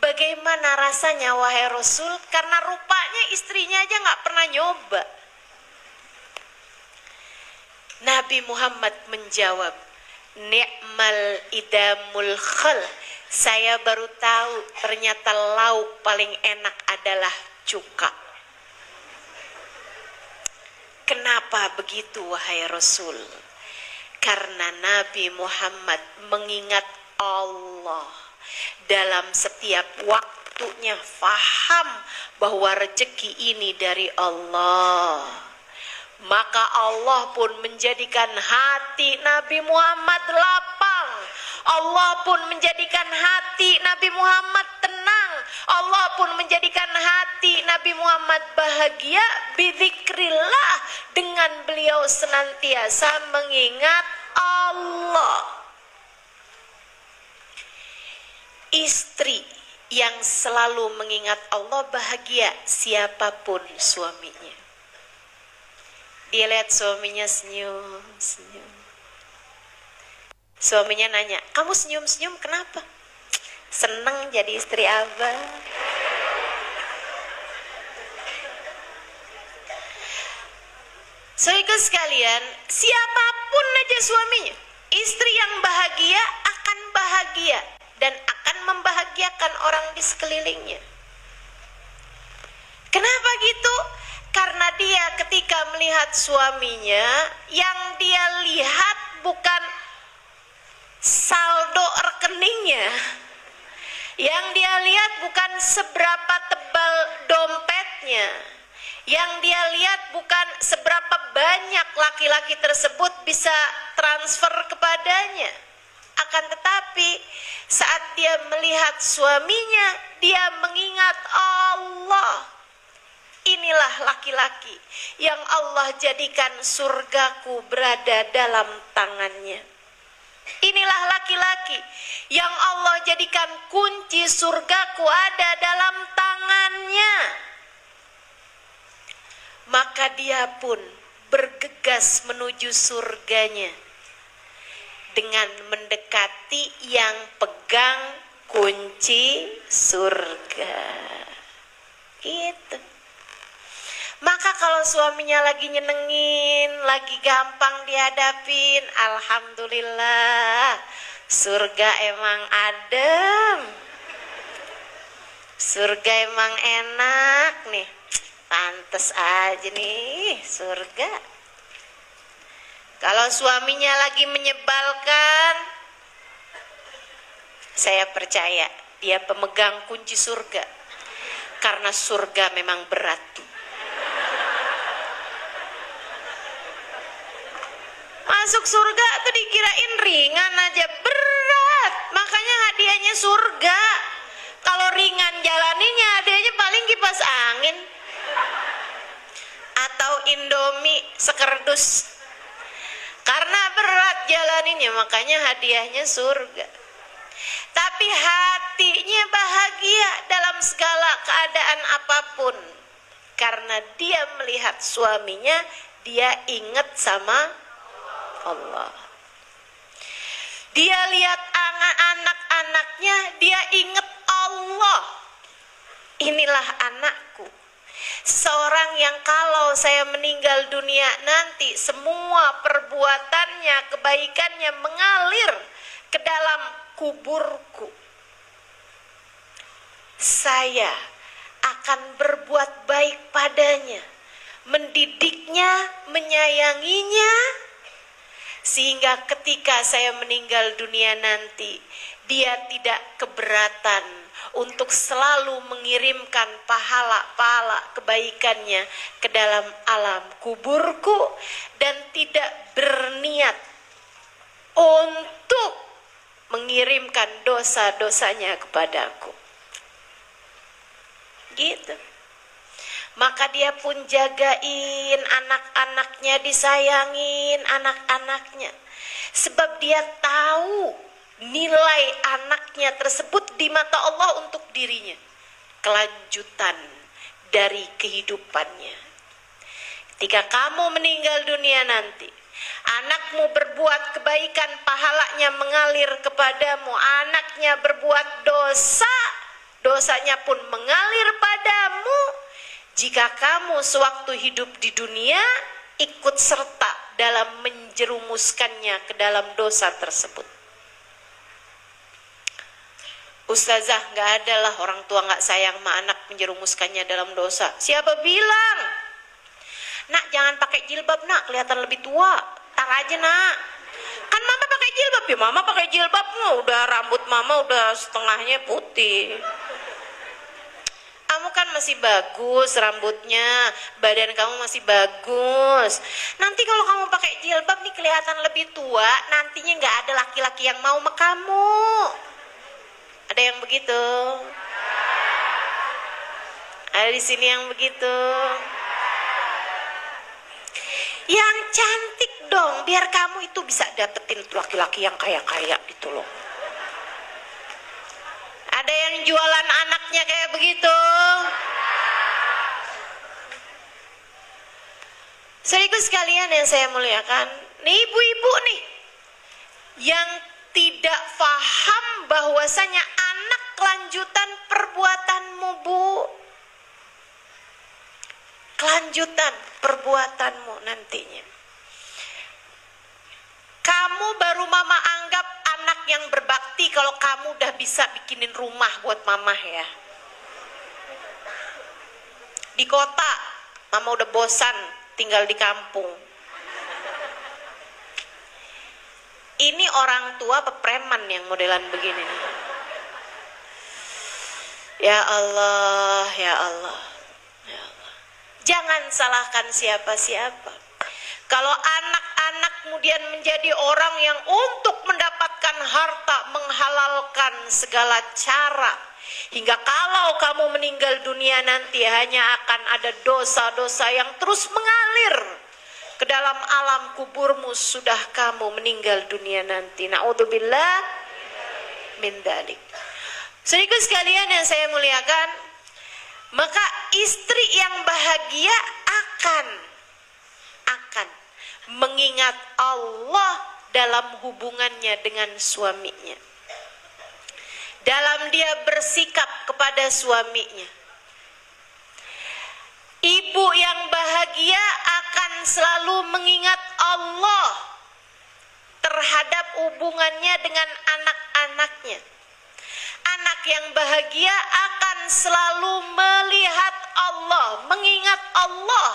bagaimana rasanya wahai Rasul? Karena rupanya istrinya aja gak pernah nyoba. Nabi Muhammad menjawab, ni'mal idamul khal. Saya baru tahu ternyata lauk paling enak adalah cuka. Kenapa begitu wahai Rasul? Karena Nabi Muhammad mengingat Allah dalam setiap waktunya, faham bahwa rezeki ini dari Allah. Maka Allah pun menjadikan hati Nabi Muhammad lapang. Allah pun menjadikan hati Nabi Muhammad tenang. Allah pun menjadikan hati Nabi Muhammad bahagia bidzikrillah, dengan beliau senantiasa mengingat Allah. Istri yang selalu mengingat Allah bahagia, siapapun suaminya. Dia lihat suaminya senyum. Suaminya nanya, kamu senyum-senyum kenapa? Seneng jadi istri abang. Saudara sekalian, siapapun aja suaminya, istri yang bahagia akan bahagia dan akan membahagiakan orang di sekelilingnya. Kenapa gitu? Karena dia ketika melihat suaminya, yang dia lihat bukan saldo rekeningnya, yang dia lihat bukan seberapa tebal dompetnya, yang dia lihat bukan seberapa banyak laki-laki tersebut bisa transfer kepadanya. akan tetapi saat dia melihat suaminya, dia mengingat Allah. Inilah laki-laki yang Allah jadikan surgaku berada dalam tangannya. Inilah laki-laki yang Allah jadikan kunci surgaku ada dalam tangannya. Maka dia pun bergegas menuju surganya dengan mendekati yang pegang kunci surga. Gitu. Maka kalau suaminya lagi nyenengin, lagi gampang dihadapin, alhamdulillah, surga emang adem. Surga emang enak nih. Pantes aja nih surga. Kalau suaminya lagi menyebalkan, saya percaya dia pemegang kunci surga. Karena surga memang berat. Masuk surga tuh dikirain ringan aja, berat. Makanya hadiahnya surga. Kalau ringan jalaninya, hadiahnya paling kipas angin atau Indomie sekerdus. Karena berat jalaninya, makanya hadiahnya surga. Tapi hatinya bahagia dalam segala keadaan apapun. Karena dia melihat suaminya, dia ingat sama Allah. Dia lihat anak-anaknya, dia ingat Allah. Inilah anakku. Seorang yang kalau saya meninggal dunia nanti semua perbuatannya, kebaikannya mengalir ke dalam kuburku. Saya akan berbuat baik padanya, mendidiknya, menyayanginya, sehingga ketika saya meninggal dunia nanti, dia tidak keberatan untuk selalu mengirimkan pahala-pahala kebaikannya ke dalam alam kuburku dan tidak berniat untuk mengirimkan dosa-dosanya kepadaku. Gitu. Maka dia pun jagain anak-anaknya, disayangin anak-anaknya. Sebab dia tahu nilai anaknya tersebut di mata Allah untuk dirinya. Kelanjutan dari kehidupannya. Ketika kamu meninggal dunia nanti, anakmu berbuat kebaikan, pahalanya mengalir kepadamu. Anaknya berbuat dosa, dosanya pun mengalir padamu. Jika kamu sewaktu hidup di dunia ikut serta dalam menjerumuskannya ke dalam dosa tersebut. Ustazah, gak ada lah orang tua gak sayang sama anak menjerumuskannya dalam dosa. Siapa bilang? Nak, jangan pakai jilbab nak, kelihatan lebih tua. Tar aja nak. Kan mama pakai jilbab ya, mama pakai jilbab, udah rambut mama udah setengahnya putih. Kamu kan masih bagus rambutnya, badan kamu masih bagus. Nanti kalau kamu pakai jilbab nih kelihatan lebih tua, nantinya nggak ada laki-laki yang mau sama kamu. Ada yang begitu? Ada di sini yang begitu? Yang cantik dong, biar kamu itu bisa dapetin laki-laki yang kaya-kaya gitu loh. Ada yang jualan anaknya kayak begitu? Saudaraku sekalian yang saya muliakan, nih ibu-ibu nih yang tidak paham bahwasanya anak kelanjutan perbuatanmu, Bu. Kelanjutan perbuatanmu nantinya. Kamu baru mama anggap anak yang berbakti kalau kamu udah bisa bikinin rumah buat mama ya. Di kota, mama udah bosan tinggal di kampung. Ini orang tua apa preman yang modelan begini nih? Ya Allah, ya Allah, ya Allah. Jangan salahkan siapa-siapa. Kalau anak-anak kemudian menjadi orang yang untuk mendapat mendapatkan harta, menghalalkan segala cara. Hingga kalau kamu meninggal dunia nanti hanya akan ada dosa-dosa yang terus mengalir ke dalam alam kuburmu sudah kamu meninggal dunia nanti. Na'udzubillah min dzalik. Saudaraku sekalian yang saya muliakan, maka istri yang bahagia akan mengingat Allah dalam hubungannya dengan suaminya, dalam dia bersikap kepada suaminya. Ibu yang bahagia akan selalu mengingat Allah terhadap hubungannya dengan anak-anaknya. Anak yang bahagia akan selalu melihat Allah, mengingat Allah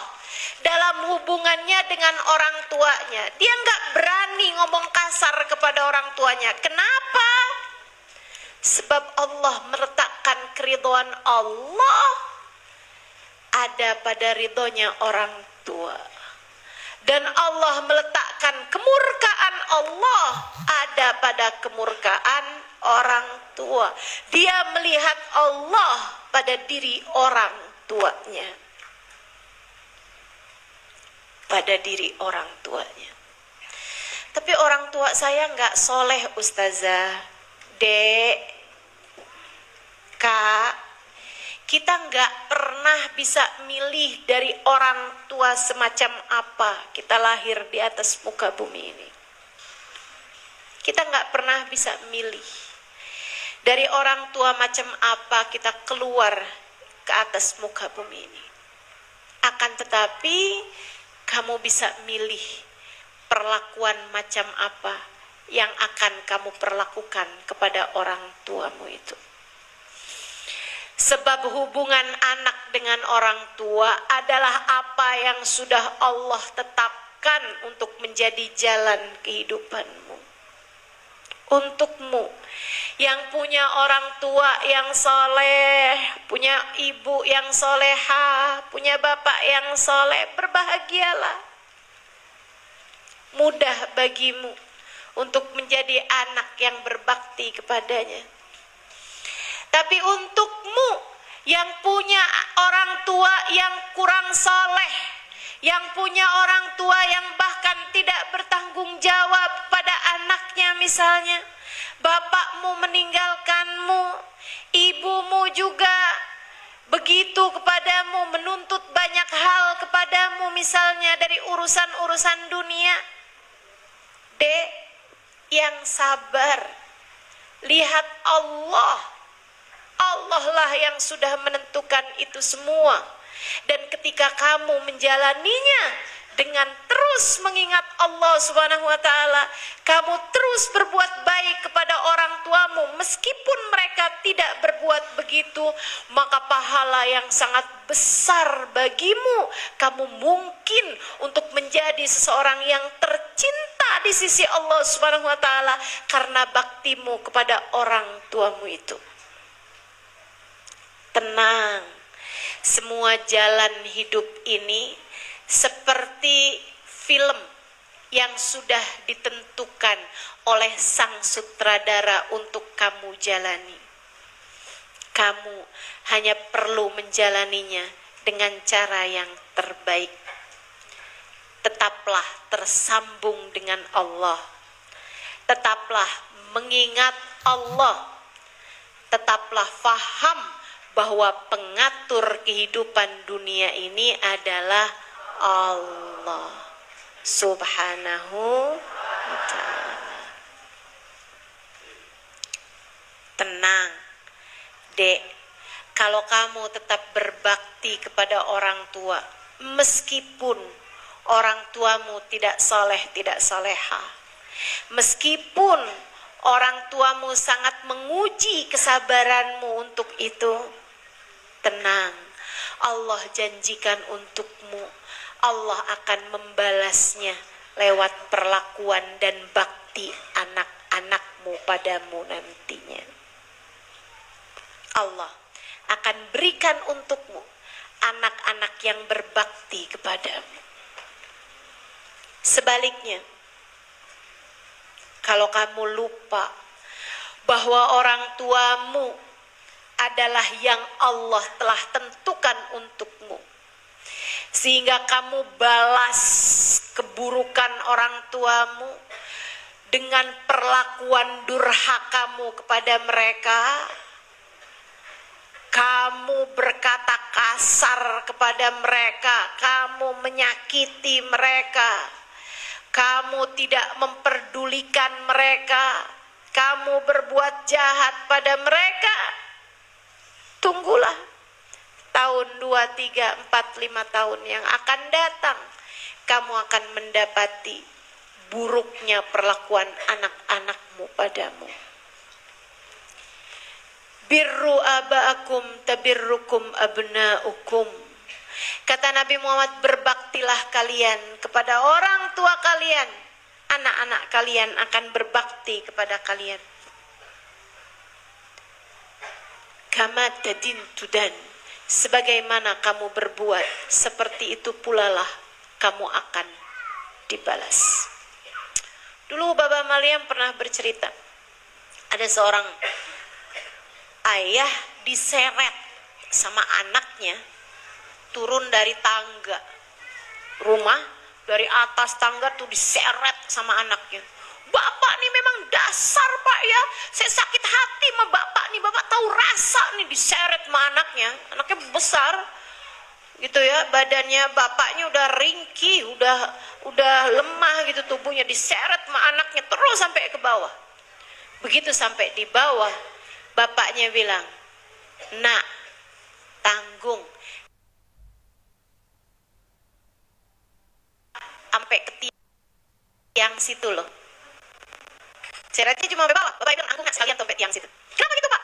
dalam hubungannya dengan orang tuanya. Dia nggak berani ngomong kasar kepada orang tuanya. Kenapa? Sebab Allah meletakkan keridhaan Allah ada pada ridhonya orang tua. Dan Allah meletakkan kemurkaan Allah ada pada kemurkaan orang tua. Dia melihat Allah pada diri orang tuanya. Pada diri orang tuanya. Tapi orang tua saya nggak soleh, Ustazah. Dek, Kak, kita nggak pernah bisa milih dari orang tua semacam apa kita lahir di atas muka bumi ini. Kita nggak pernah bisa milih dari orang tua macam apa kita keluar ke atas muka bumi ini. Akan tetapi kamu bisa milih perlakuan macam apa yang akan kamu perlakukan kepada orang tuamu itu. Sebab hubungan anak dengan orang tua adalah apa yang sudah Allah tetapkan untuk menjadi jalan kehidupanmu. Untukmu yang punya orang tua yang soleh, punya ibu yang soleha, punya bapak yang soleh, berbahagialah. Mudah bagimu untuk menjadi anak yang berbakti kepadanya. Tapi untukmu yang punya orang tua yang kurang soleh, yang punya orang tua yang bahkan tidak bertanggung jawab pada anaknya misalnya, bapakmu meninggalkanmu, ibumu juga begitu kepadamu, menuntut banyak hal kepadamu misalnya dari urusan-urusan dunia. Dek, yang sabar, lihat Allah. Allah lah yang sudah menentukan itu semua. Dan ketika kamu menjalaninya dengan terus mengingat Allah Subhanahu wa taala, kamu terus berbuat baik kepada orang tuamu meskipun mereka tidak berbuat begitu, maka pahala yang sangat besar bagimu. Kamu mungkin untuk menjadi seseorang yang tercinta di sisi Allah Subhanahu wa taala karena baktimu kepada orang tuamu itu. Tenang, semua jalan hidup ini seperti film yang sudah ditentukan oleh sang sutradara untuk kamu jalani. Kamu hanya perlu menjalaninya dengan cara yang terbaik. Tetaplah tersambung dengan Allah. Tetaplah mengingat Allah. Tetaplah faham bahwa pengatur kehidupan dunia ini adalah Allah Subhanahu wa ta'ala. Tenang, Dek, kalau kamu tetap berbakti kepada orang tua, meskipun orang tuamu tidak soleh, tidak soleha, meskipun orang tuamu sangat menguji kesabaranmu untuk itu, tenang, Allah janjikan untukmu, Allah akan membalasnya lewat perlakuan dan bakti anak-anakmu padamu nantinya. Allah akan berikan untukmu anak-anak yang berbakti kepadamu. Sebaliknya, kalau kamu lupa bahwa orang tuamu adalah yang Allah telah tentukan untukmu, sehingga kamu balas keburukan orang tuamu dengan perlakuan durhakamu kepada mereka. Kamu berkata kasar kepada mereka, kamu menyakiti mereka, kamu tidak memperdulikan mereka, kamu berbuat jahat pada mereka. Tunggulah tahun 2, 3, 4, 5 tahun yang akan datang, kamu akan mendapati buruknya perlakuan anak-anakmu padamu. Birru aba'akum tabirrukum abna'ukum. Kata Nabi Muhammad, berbaktilah kalian kepada orang tua kalian, anak-anak kalian akan berbakti kepada kalian. Kama tadin tudan, sebagaimana kamu berbuat, seperti itu pula lah kamu akan dibalas. Dulu Baba Maliam pernah bercerita, ada seorang ayah diseret sama anaknya turun dari tangga rumah, dari atas tangga tuh diseret sama anaknya. Bapak nih memang dasar Pak ya, saya sakit hati sama bapak nih, bapak tahu rasa nih diseret sama anaknya besar gitu ya, badannya bapaknya udah ringkih, udah lemah gitu tubuhnya, diseret sama anaknya terus sampai ke bawah. Begitu sampai di bawah, bapaknya bilang, "Nak, tanggung sampai ke tiang situ loh." Seretnya cuma sampai bawah. Bapak bilang, "Tanggung nak sekalian sampai tiang situ." "Kenapa gitu Pak?"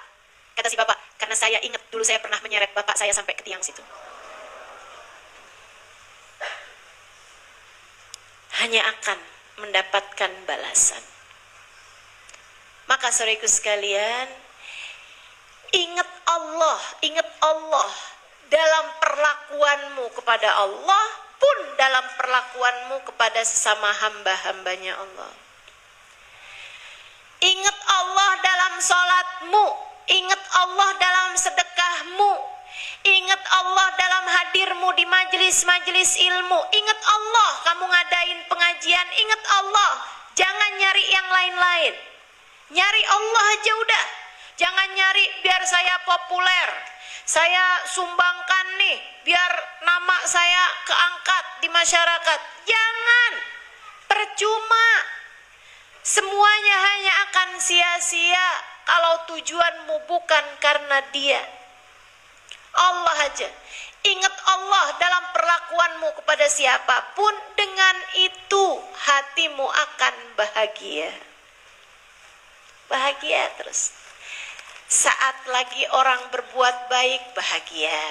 Kata si bapak, "Karena saya ingat dulu saya pernah menyeret bapak saya sampai ke tiang situ." Hanya akan mendapatkan balasan. Maka saudaraku sekalian, ingat Allah dalam perlakuanmu kepada Allah pun dalam perlakuanmu kepada sesama hamba-hambanya Allah. Ingat Allah dalam sholatmu, ingat Allah dalam sedekahmu, ingat Allah dalam hadirmu di majelis-majelis ilmu, ingat Allah kamu ngadain pengajian, ingat Allah, jangan nyari yang lain-lain, nyari Allah aja udah. Jangan nyari biar saya populer, saya sumbangkan nih biar nama saya keangkat di masyarakat. Jangan, percuma. Semuanya hanya akan sia-sia kalau tujuanmu bukan karena Dia. Allah aja. Ingat Allah dalam perlakuanmu kepada siapapun, dengan itu hatimu akan bahagia. Bahagia terus. Saat lagi orang berbuat baik, bahagia.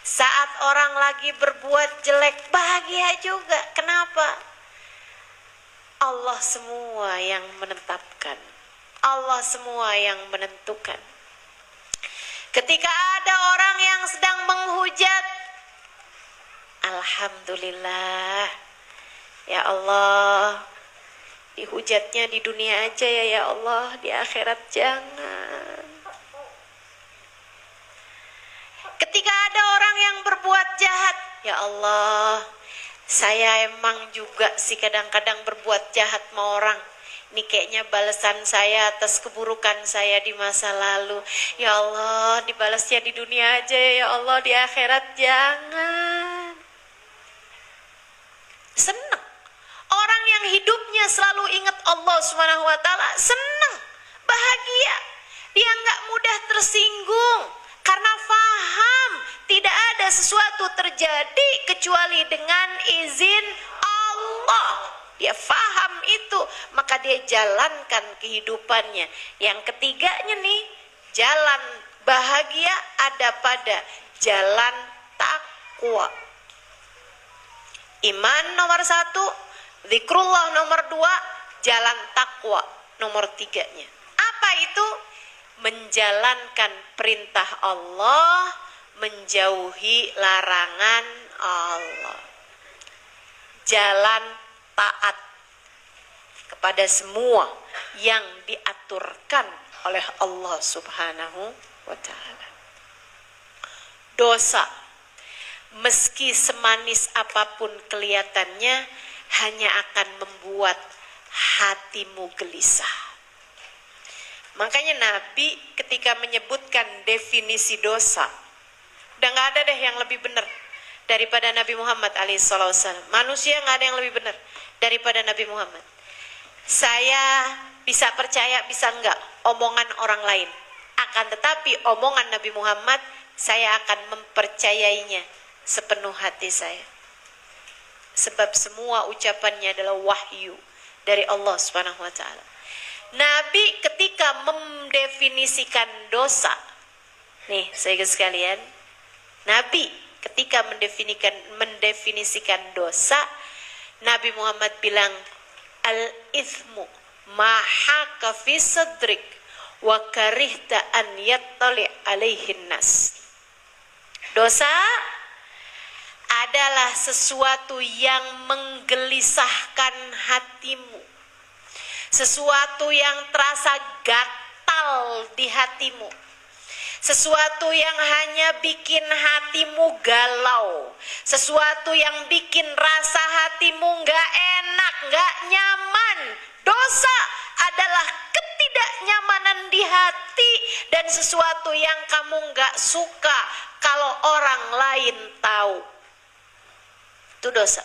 Saat orang lagi berbuat jelek, bahagia juga. Kenapa? Allah semua yang menetapkan. Allah semua yang menentukan. Ketika ada orang yang sedang menghujat, alhamdulillah, ya Allah, dihujatnya di dunia aja ya Allah, di akhirat jangan. Ketika ada orang yang berbuat jahat, ya Allah, saya emang juga sih kadang-kadang berbuat jahat sama orang. Ini kayaknya balasan saya atas keburukan saya di masa lalu. Ya Allah, dibalasnya di dunia aja ya Allah, di akhirat jangan. Senang. Orang yang hidupnya selalu ingat Allah Subhanahu wa Ta'ala, senang, bahagia. Dia nggak mudah tersinggung karena faham tidak ada sesuatu terjadi kecuali dengan izin Allah. Dia faham itu, maka dia jalankan kehidupannya. Yang ketiganya nih, jalan bahagia ada pada jalan takwa. Iman nomor 1, zikrullah nomor 2, jalan takwa nomor 3-nya. Apa itu? Menjalankan perintah Allah, menjauhi larangan Allah. Jalan taat kepada semua yang diaturkan oleh Allah Subhanahu wa ta'ala. Dosa, meski semanis apapun kelihatannya, hanya akan membuat hatimu gelisah. Makanya Nabi ketika menyebutkan definisi dosa, udah gak ada deh yang lebih benar daripada Nabi Muhammad alaihissalam. Manusia gak ada yang lebih benar daripada Nabi Muhammad. Saya bisa percaya, bisa enggak omongan orang lain. Akan tetapi omongan Nabi Muhammad, saya akan mempercayainya sepenuh hati saya. Sebab semua ucapannya adalah wahyu dari Allah Subhanahu wa ta'ala. Nabi ketika mendefinisikan dosa, nih saudara sekalian, Nabi ketika mendefinisikan dosa, Nabi Muhammad bilang, al-ithmu mahaka fi sadrik wa karihta an yattali alaihin nas. Dosa adalah sesuatu yang menggelisahkan hatimu, sesuatu yang terasa gatal di hatimu, sesuatu yang hanya bikin hatimu galau, sesuatu yang bikin rasa hatimu gak enak, gak nyaman. Dosa adalah ketidaknyamanan di hati dan sesuatu yang kamu gak suka kalau orang lain tahu. Itu dosa.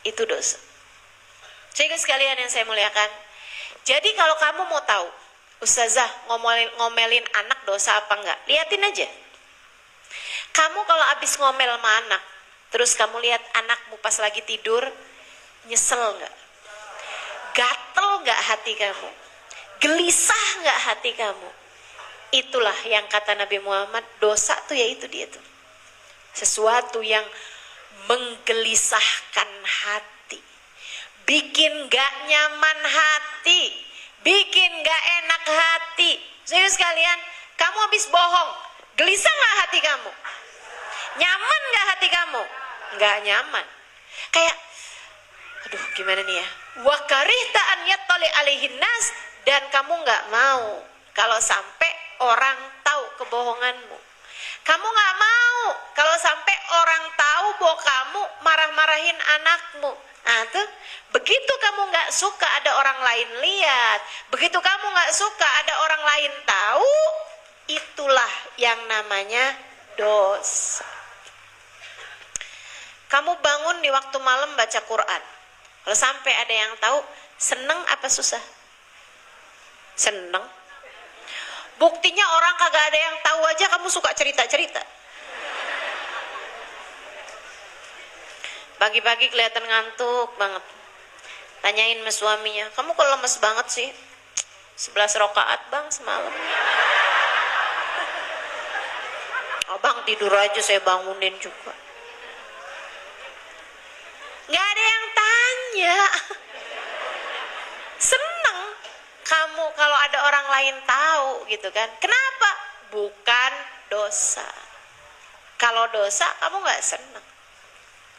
Itu dosa. Jadi sekalian yang saya muliakan, jadi kalau kamu mau tahu Ustazah ngomelin anak dosa apa enggak, liatin aja. Kamu kalau abis ngomel sama anak, terus kamu lihat anakmu pas lagi tidur, nyesel enggak? Gatel enggak hati kamu? Gelisah enggak hati kamu? Itulah yang kata Nabi Muhammad, dosa tuh yaitu dia tuh. Sesuatu yang menggelisahkan hati, bikin gak nyaman hati, bikin gak enak hati. Saudara sekalian, kamu habis bohong, gelisah gak hati kamu? Nyaman gak hati kamu? Gak nyaman. Kayak, aduh gimana nih ya, wa karihta an yattali alaihin nas, dan kamu gak mau kalau sampai orang tahu kebohonganmu. Kamu gak mau kalau sampai orang tahu bahwa kamu marah-marahin anakmu. Nah tuh, begitu kamu gak suka ada orang lain lihat, begitu kamu gak suka ada orang lain tahu, itulah yang namanya dosa. Kamu bangun di waktu malam baca Quran, kalau sampai ada yang tahu, seneng apa susah? Seneng. Buktinya orang kagak ada yang tahu aja kamu suka cerita-cerita. Pagi-pagi kelihatan ngantuk banget. Tanyain sama suaminya, kamu kok lemes banget sih? 11 rakaat bang semalam. Abang tidur aja, saya bangunin juga. Gak ada yang tanya. Seneng kamu kalau ada orang lain tahu gitu kan. Kenapa? Bukan dosa. Kalau dosa kamu gak seneng.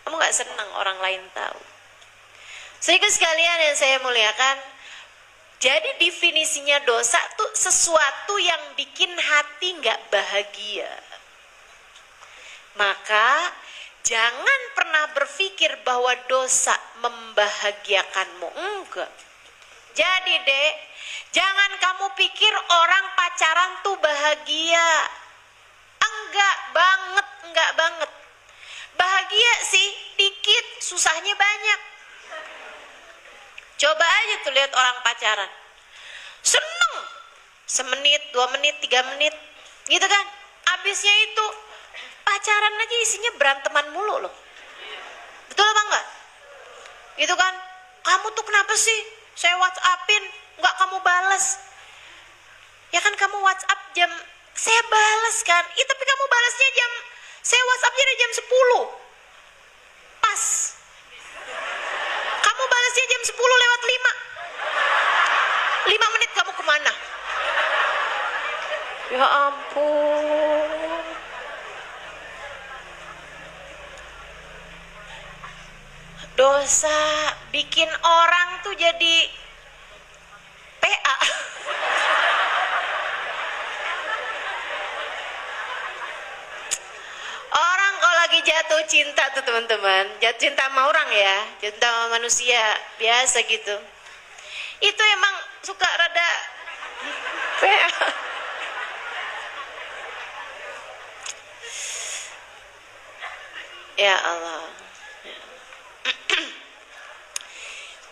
Kamu gak seneng orang lain tahu. Sehingga sekalian yang saya muliakan, jadi definisinya dosa tuh sesuatu yang bikin hati gak bahagia. Maka jangan pernah berpikir bahwa dosa membahagiakanmu. Enggak. Jadi dek, jangan kamu pikir orang pacaran tuh bahagia. Enggak banget, enggak banget. Bahagia sih dikit, susahnya banyak. Coba aja tuh lihat orang pacaran. Seneng. Semenit, 2 menit, 3 menit. Gitu kan? Abisnya itu pacaran aja isinya beranteman mulu loh. Betul apa enggak? Gitu kan? Kamu tuh kenapa sih? Saya WhatsAppin, enggak kamu balas. Ya kan kamu WhatsApp jam, saya balas kan. Tapi kamu balasnya jam, saya WhatsAppnya dari jam 10. Pas. Kamu balasnya jam 10 lewat 5. 5 menit kamu kemana? Ya ampun. Dosa bikin orang tuh jadi PA. Orang kalau lagi jatuh cinta tuh teman-teman, jatuh cinta sama orang ya, cinta sama manusia biasa gitu, itu emang suka rada PA. Ya Allah.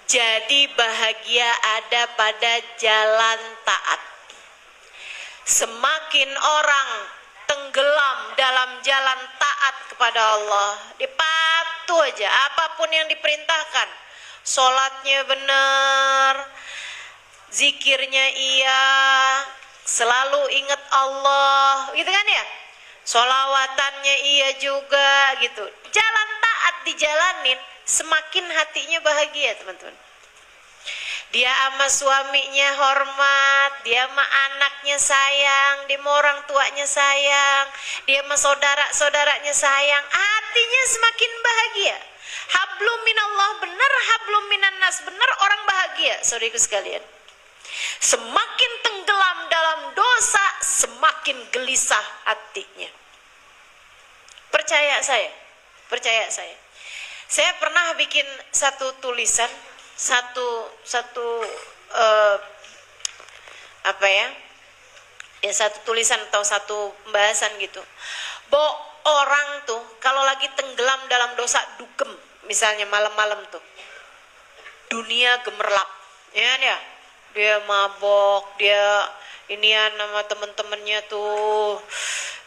Jadi bahagia ada pada jalan taat. Semakin orang tenggelam dalam jalan taat kepada Allah, dia patuh aja apapun yang diperintahkan. Sholatnya benar, zikirnya iya, selalu ingat Allah, gitu kan ya. Sholawatannya iya juga gitu. Jalan taat dijalanin, semakin hatinya bahagia teman-teman. Dia sama suaminya hormat, dia sama anaknya sayang, dia sama orang tuanya sayang, dia sama saudara-saudaranya sayang, hatinya semakin bahagia. Hablum minallah benar, hablum minan nas benar, orang bahagia, saudariku sekalian. Semakin tenggelam dalam dosa, semakin gelisah hatinya. Percaya saya, percaya saya. Saya pernah bikin satu tulisan, satu tulisan atau satu pembahasan gitu. Bahwa orang tuh kalau lagi tenggelam dalam dosa dugem, misalnya malam-malam tuh, dunia gemerlap, ya. Dia mabok, dia inian sama temen-temennya tuh,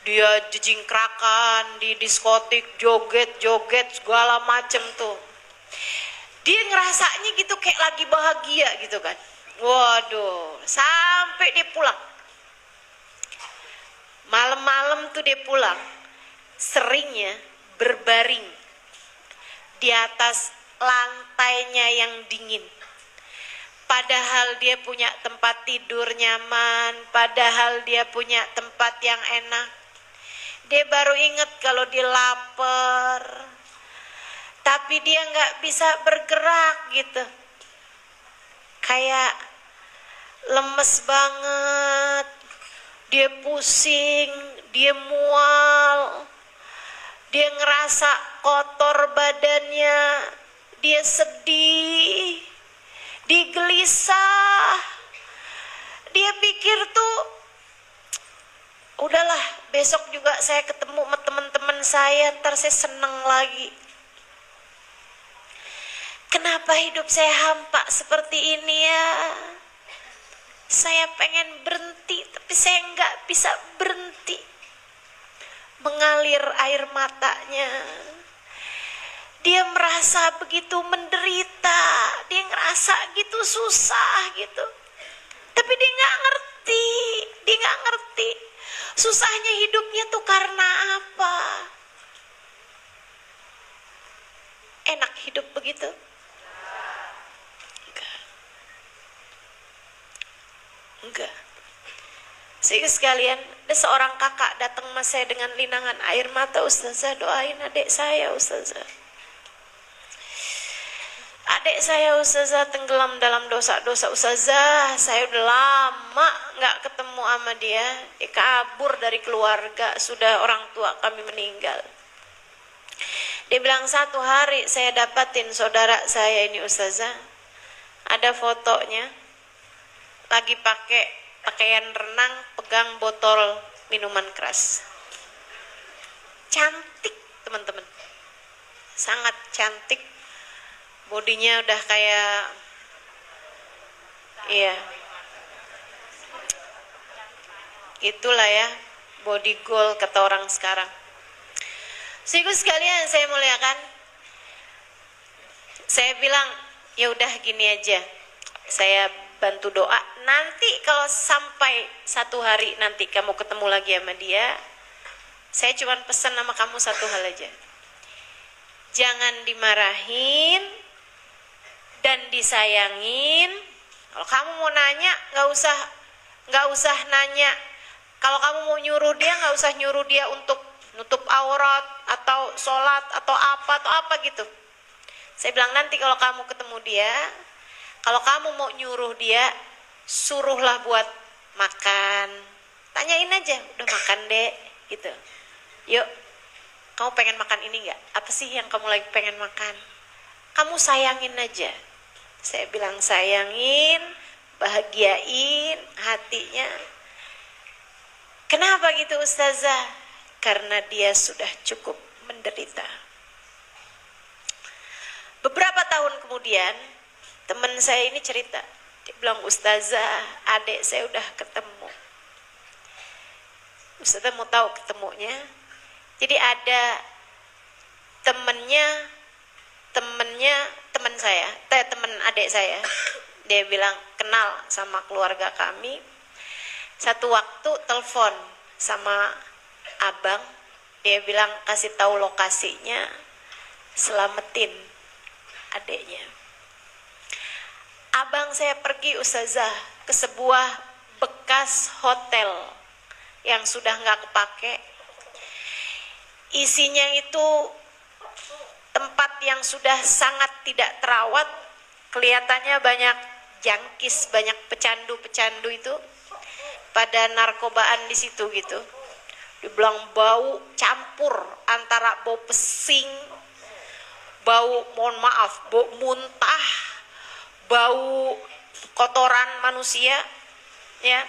dia jejingkrakan di diskotik, joget-joget segala macem tuh. Dia ngerasanya gitu kayak lagi bahagia gitu kan. Waduh, sampai dia pulang. Malam-malam tuh dia pulang, seringnya berbaring di atas lantainya yang dingin. Padahal dia punya tempat tidur nyaman, padahal dia punya tempat yang enak. Dia baru ingat kalau dia lapar, tapi dia nggak bisa bergerak gitu. Kayak lemes banget, dia pusing, dia mual, dia ngerasa kotor badannya, dia sedih, dia gelisah. Dia pikir tuh, udahlah besok juga saya ketemu sama teman-teman saya, ntar saya seneng lagi. Kenapa hidup saya hampa seperti ini ya? Saya pengen berhenti, tapi saya nggak bisa berhenti. Mengalir air matanya. Dia merasa begitu menderita, dia ngerasa gitu susah gitu. Tapi dia nggak ngerti, susahnya hidupnya tuh karena apa? Enak hidup begitu? Enggak. Sehingga sekalian, ada seorang kakak datang sama saya dengan linangan air mata, Ustazah doain adik saya Ustazah. Adik saya Ustazah tenggelam dalam dosa-dosa Ustazah. Saya udah lama gak ketemu sama dia. Dia kabur dari keluarga, sudah orang tua kami meninggal. Dia bilang satu hari saya dapatin saudara saya ini Ustazah, ada fotonya lagi pakai pakaian renang, pegang botol minuman keras. Cantik teman-teman, sangat cantik. Bodinya udah kayak, iya, itulah ya, body goal kata orang sekarang. Sehingga sekalian saya muliakan, saya bilang ya udah gini aja, saya bantu doa. Nanti kalau sampai satu hari nanti kamu ketemu lagi sama dia, saya cuma pesan sama kamu satu hal aja, jangan dimarahin dan disayangin. Kalau kamu mau nanya, nggak usah nanya. Kalau kamu mau nyuruh dia, nggak usah nyuruh dia untuk nutup aurat atau sholat atau apa gitu. Saya bilang nanti kalau kamu ketemu dia, kalau kamu mau nyuruh dia, suruhlah buat makan. Tanyain aja, udah makan dek, gitu. Yuk, kamu pengen makan ini nggak? Apa sih yang kamu lagi pengen makan? Kamu sayangin aja. Saya bilang sayangin, bahagiain hatinya. Kenapa gitu Ustazah? Karena dia sudah cukup menderita. Beberapa tahun kemudian, teman saya ini cerita. Dia bilang, Ustazah, adik saya udah ketemu. Ustazah mau tahu ketemunya? Jadi ada teman saya, teman adik saya. Dia bilang kenal sama keluarga kami. Satu waktu telepon sama abang, dia bilang kasih tahu lokasinya, selamatin adiknya. Abang saya pergi Ustazah ke sebuah bekas hotel yang sudah nggak kepake. Isinya itu tempat yang sudah sangat tidak terawat. Kelihatannya banyak jangkis, banyak pecandu-pecandu itu pada narkobaan di situ gitu. Dibilang bau campur antara bau pesing, bau mohon maaf, bau muntah, bau kotoran manusia, ya,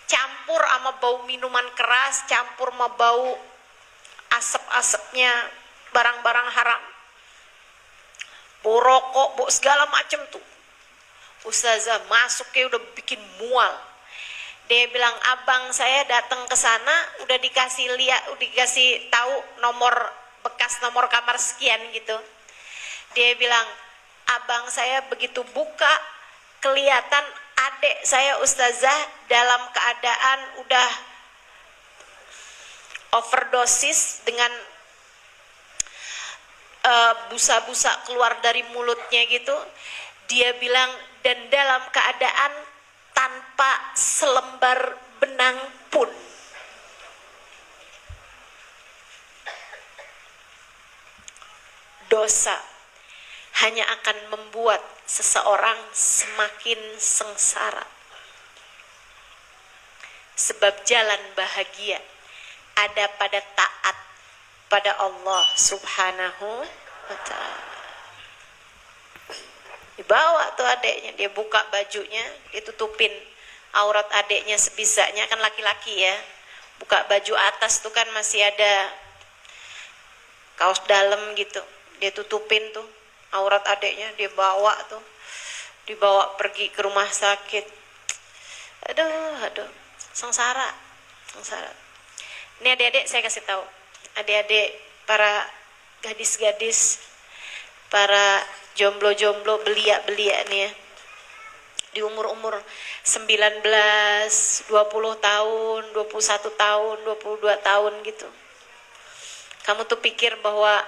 campur sama bau minuman keras, campur sama bau asap-asapnya barang-barang haram, bau rokok, bau segala macam tuh. Ustazah masuknya udah bikin mual. Dia bilang abang saya datang ke sana udah dikasih lihat, udah dikasih tahu nomor bekas nomor kamar sekian gitu. Dia bilang abang saya begitu buka kelihatan adik saya Ustazah dalam keadaan udah overdosis dengan busa-busa keluar dari mulutnya gitu. Dia bilang dan dalam keadaan tanpa selembar benang pun. Dosa hanya akan membuat seseorang semakin sengsara. Sebab jalan bahagia ada pada taat pada Allah Subhanahu wa ta'ala. Dibawa tuh adeknya, dia buka bajunya, dia tutupin aurat adeknya sebisanya, kan laki-laki ya. Buka baju atas tuh kan masih ada kaos dalam gitu. Dia tutupin tuh aurat adeknya, dia bawa tuh. Dibawa pergi ke rumah sakit. Aduh, sengsara. Ini adik-adik saya kasih tahu. Adik-adik, para gadis-gadis, para jomblo-jomblo, belia-belia nih ya. Di umur-umur 19, 20 tahun, 21 tahun, 22 tahun gitu. Kamu tuh pikir bahwa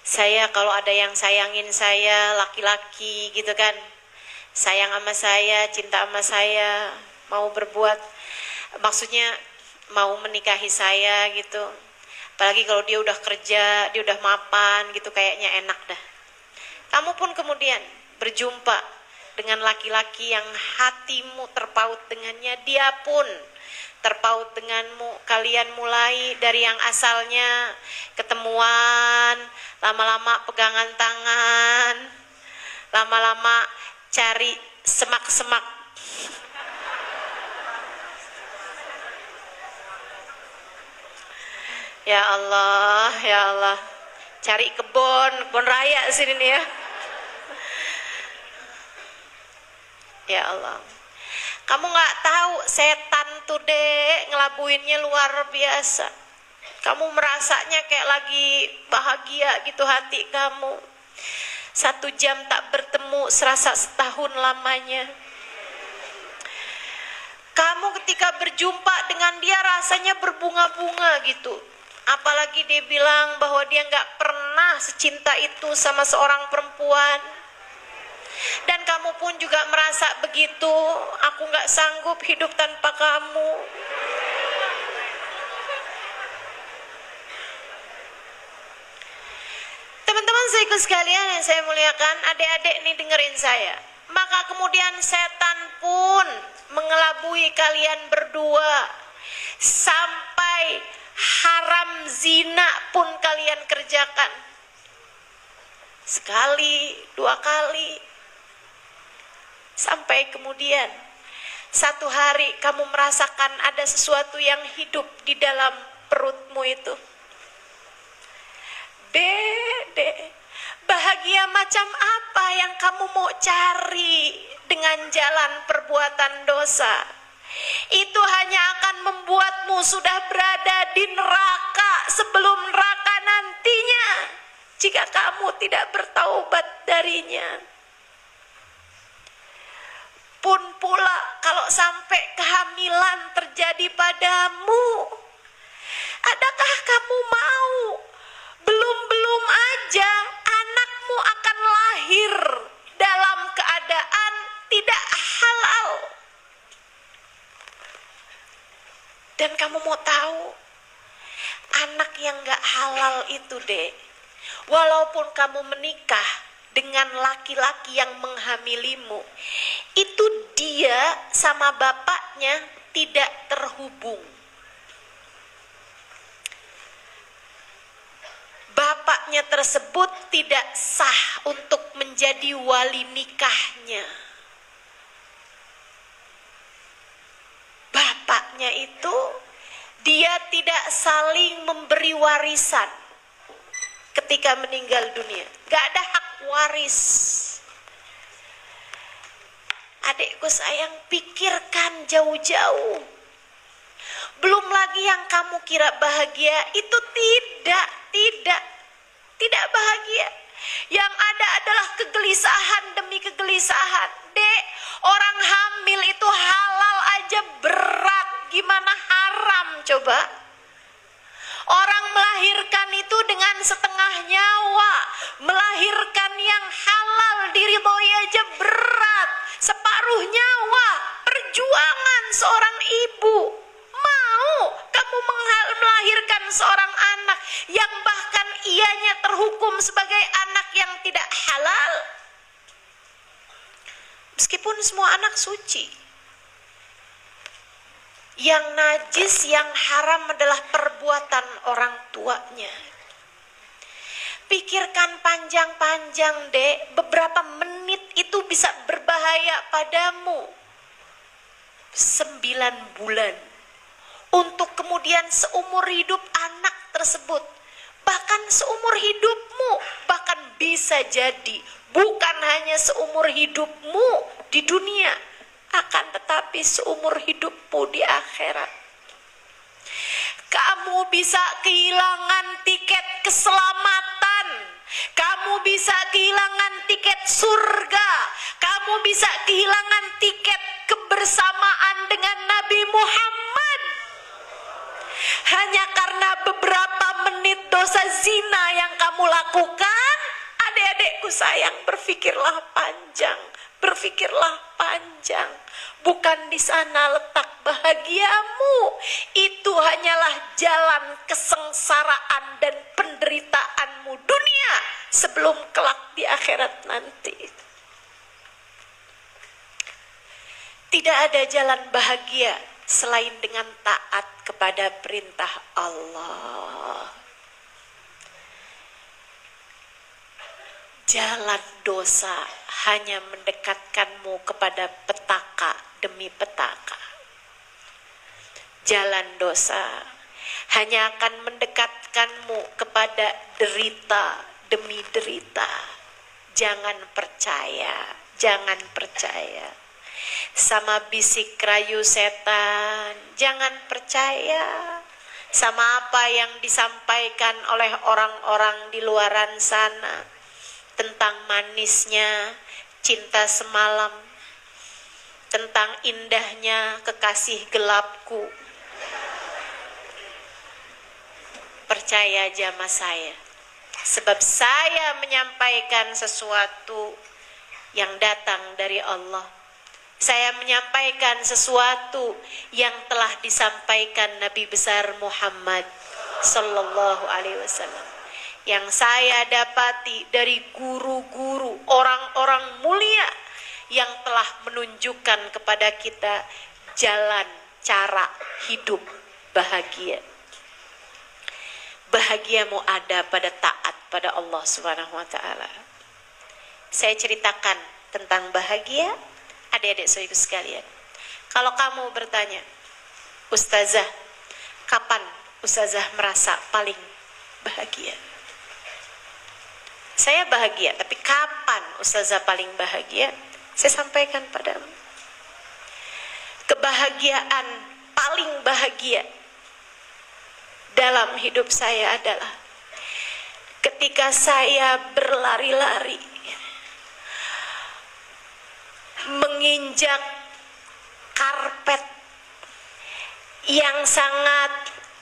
saya kalau ada yang sayangin saya, laki-laki gitu kan, sayang sama saya, cinta sama saya, mau berbuat, maksudnya mau menikahi saya gitu. Apalagi kalau dia udah kerja, dia udah mapan gitu, kayaknya enak dah. Kamu pun kemudian berjumpa dengan laki-laki yang hatimu terpaut dengannya, dia pun terpaut denganmu. Kalian mulai dari yang asalnya ketemuan, lama-lama pegangan tangan, lama-lama cari semak-semak. Ya Allah, cari kebun raya sini nih ya. Ya Allah, kamu nggak tahu setan tuh dek ngelabuinnya luar biasa. Kamu merasanya kayak lagi bahagia gitu hati kamu. 1 jam tak bertemu serasa setahun lamanya. Kamu ketika berjumpa dengan dia rasanya berbunga-bunga gitu. Apalagi dia bilang bahwa dia nggak pernah secinta itu sama seorang perempuan. Dan kamu pun juga merasa begitu. Aku nggak sanggup hidup tanpa kamu. Teman-teman saya ibu sekalian yang saya muliakan, adik-adik nih dengerin saya. Maka kemudian setan pun mengelabui kalian berdua. Sampai haram zina pun kalian kerjakan. Sekali, 2 kali. Sampai kemudian satu hari kamu merasakan ada sesuatu yang hidup di dalam perutmu itu. Dek, bahagia macam apa yang kamu mau cari dengan jalan perbuatan dosa? Itu hanya akan membuatmu sudah berada di neraka sebelum neraka nantinya, jika kamu tidak bertaubat darinya. Pun pula kalau sampai kehamilan terjadi padamu, adakah kamu mau? Belum aja anakmu akan lahir dalam keadaan tidak halal. Dan kamu mau tahu, anak yang gak halal itu dek, walaupun kamu menikah dengan laki-laki yang menghamilimu, itu dia sama bapaknya tidak terhubung. Bapaknya tersebut tidak sah untuk menjadi wali nikahnya. Bapaknya itu dia tidak saling memberi warisan ketika meninggal dunia. Gak ada hak waris. Adikku sayang, pikirkan jauh-jauh. Belum lagi yang kamu kira bahagia itu tidak bahagia. Yang ada adalah kegelisahan demi kegelisahan. Dek, orang hamil itu halal aja berat, gimana haram coba? Orang melahirkan itu dengan setengah nyawa, melahirkan yang halal diridhoi aja berat, separuh nyawa, perjuangan seorang ibu. Mau kamu melahirkan seorang anak yang bahkan ianya terhukum sebagai anak yang tidak halal? Meskipun semua anak suci, yang najis, yang haram adalah perbuatan orang tuanya. Pikirkan panjang-panjang dek, beberapa menit itu bisa berbahaya padamu. 9 bulan. Untuk kemudian seumur hidup anak tersebut, bahkan seumur hidupmu, bahkan bisa jadi bukan hanya seumur hidupmu di dunia, akan tetapi seumur hidupmu di akhirat. Kamu bisa kehilangan tiket keselamatan, kamu bisa kehilangan tiket surga, kamu bisa kehilangan tiket kebersamaan dengan Nabi Muhammad hanya karena beberapa menit dosa zina yang kamu lakukan. Adik-adikku sayang, berpikirlah panjang, berpikirlah panjang. Bukan di sana letak bahagiamu. Itu hanyalah jalan kesengsaraan dan penderitaanmu dunia sebelum kelak di akhirat nanti. Tidak ada jalan bahagia selain dengan taat kepada perintah Allah. Jalan dosa hanya mendekatkanmu kepada petaka demi petaka. Jalan dosa hanya akan mendekatkanmu kepada derita demi derita. Jangan percaya, jangan percaya sama bisik rayu setan, jangan percaya sama apa yang disampaikan oleh orang-orang di luaran sana tentang manisnya cinta semalam, tentang indahnya kekasih gelapku. Percaya aja sama saya, sebab saya menyampaikan sesuatu yang datang dari Allah. Saya menyampaikan sesuatu yang telah disampaikan Nabi besar Muhammad sallallahu alaihi wasallam. yang saya dapati dari guru-guru orang-orang mulia yang telah menunjukkan kepada kita jalan cara hidup bahagia. Bahagiamu ada pada taat pada Allah Subhanahu wa taala. Saya ceritakan tentang bahagia, adik-adik saudaraku sekalian. Kalau kamu bertanya, Ustazah, kapan Ustazah merasa paling bahagia? Saya bahagia, tapi kapan Ustazah paling bahagia? Saya sampaikan padamu. Kebahagiaan paling bahagia dalam hidup saya adalah ketika saya berlari-lari menginjak karpet yang sangat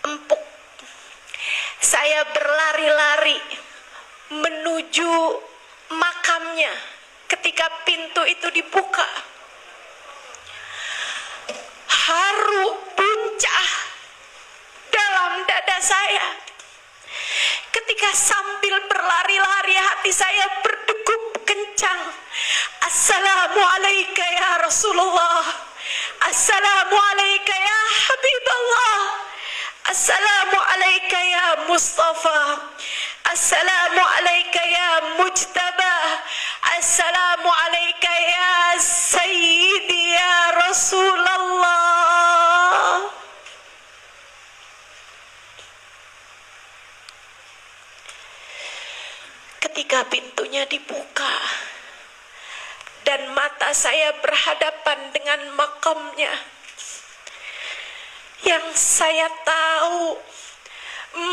empuk. Saya berlari-lari menuju makamnya. Ketika pintu itu dibuka, haru buncah dalam dada saya. Ketika sambil berlari-lari hati saya berdegup kencang. Assalamualaikum ya Rasulullah. Assalamualaikum ya Habiballah. Assalamualaikum ya Mustafa. Assalamualaikum ya Mujtaba. Assalamualaikum ya Sayyidi ya Rasulullah. Ketika pintunya dibuka dan mata saya berhadapan dengan makamnya, yang saya tahu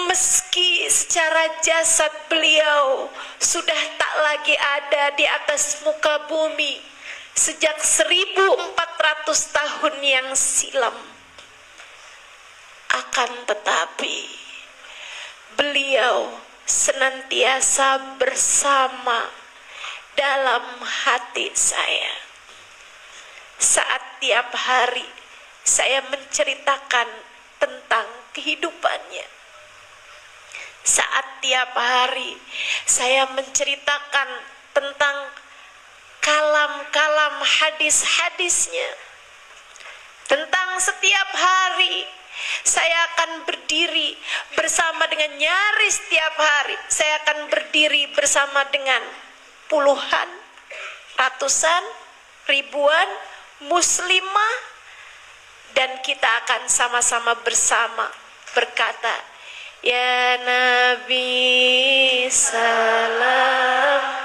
meski secara jasad beliau sudah tak lagi ada di atas muka bumi sejak 1400 tahun yang silam, akan tetapi beliau senantiasa bersama dalam hati saya. Saat tiap hari saya menceritakan tentang kehidupannya, saat tiap hari saya menceritakan tentang kalam-kalam hadis-hadisnya, tentang setiap hari saya akan berdiri bersama dengan, nyaris setiap hari saya akan berdiri bersama dengan puluhan, ratusan, ribuan muslimah, dan kita akan sama-sama bersama berkata, ya Nabi salam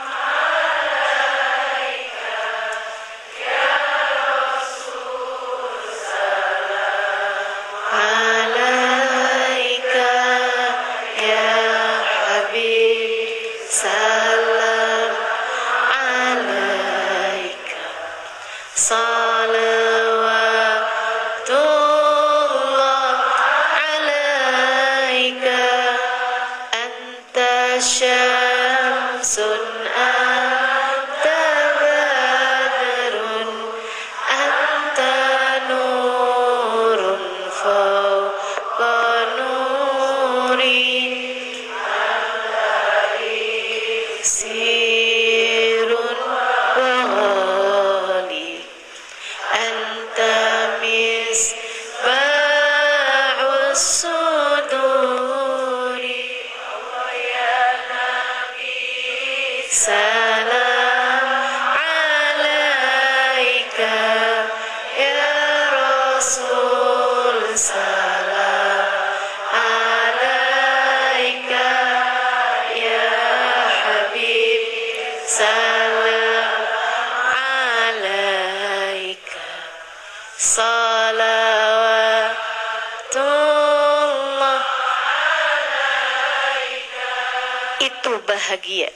bahagia.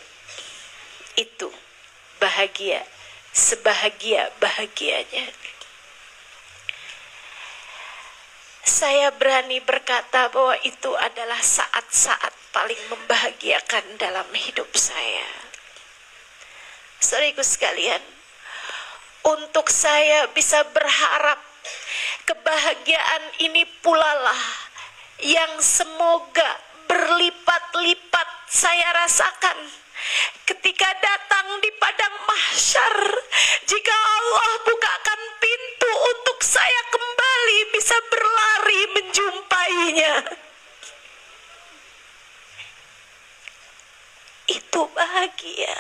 Itu bahagia, sebahagia-bahagianya. Saya berani berkata bahwa itu adalah saat-saat paling membahagiakan dalam hidup saya. Saudaraku sekalian, untuk saya bisa berharap kebahagiaan ini pula lah yang semoga berlipat-lipat saya rasakan ketika datang di padang mahsyar, jika Allah bukakan pintu untuk saya kembali bisa berlari menjumpainya. Itu bahagia.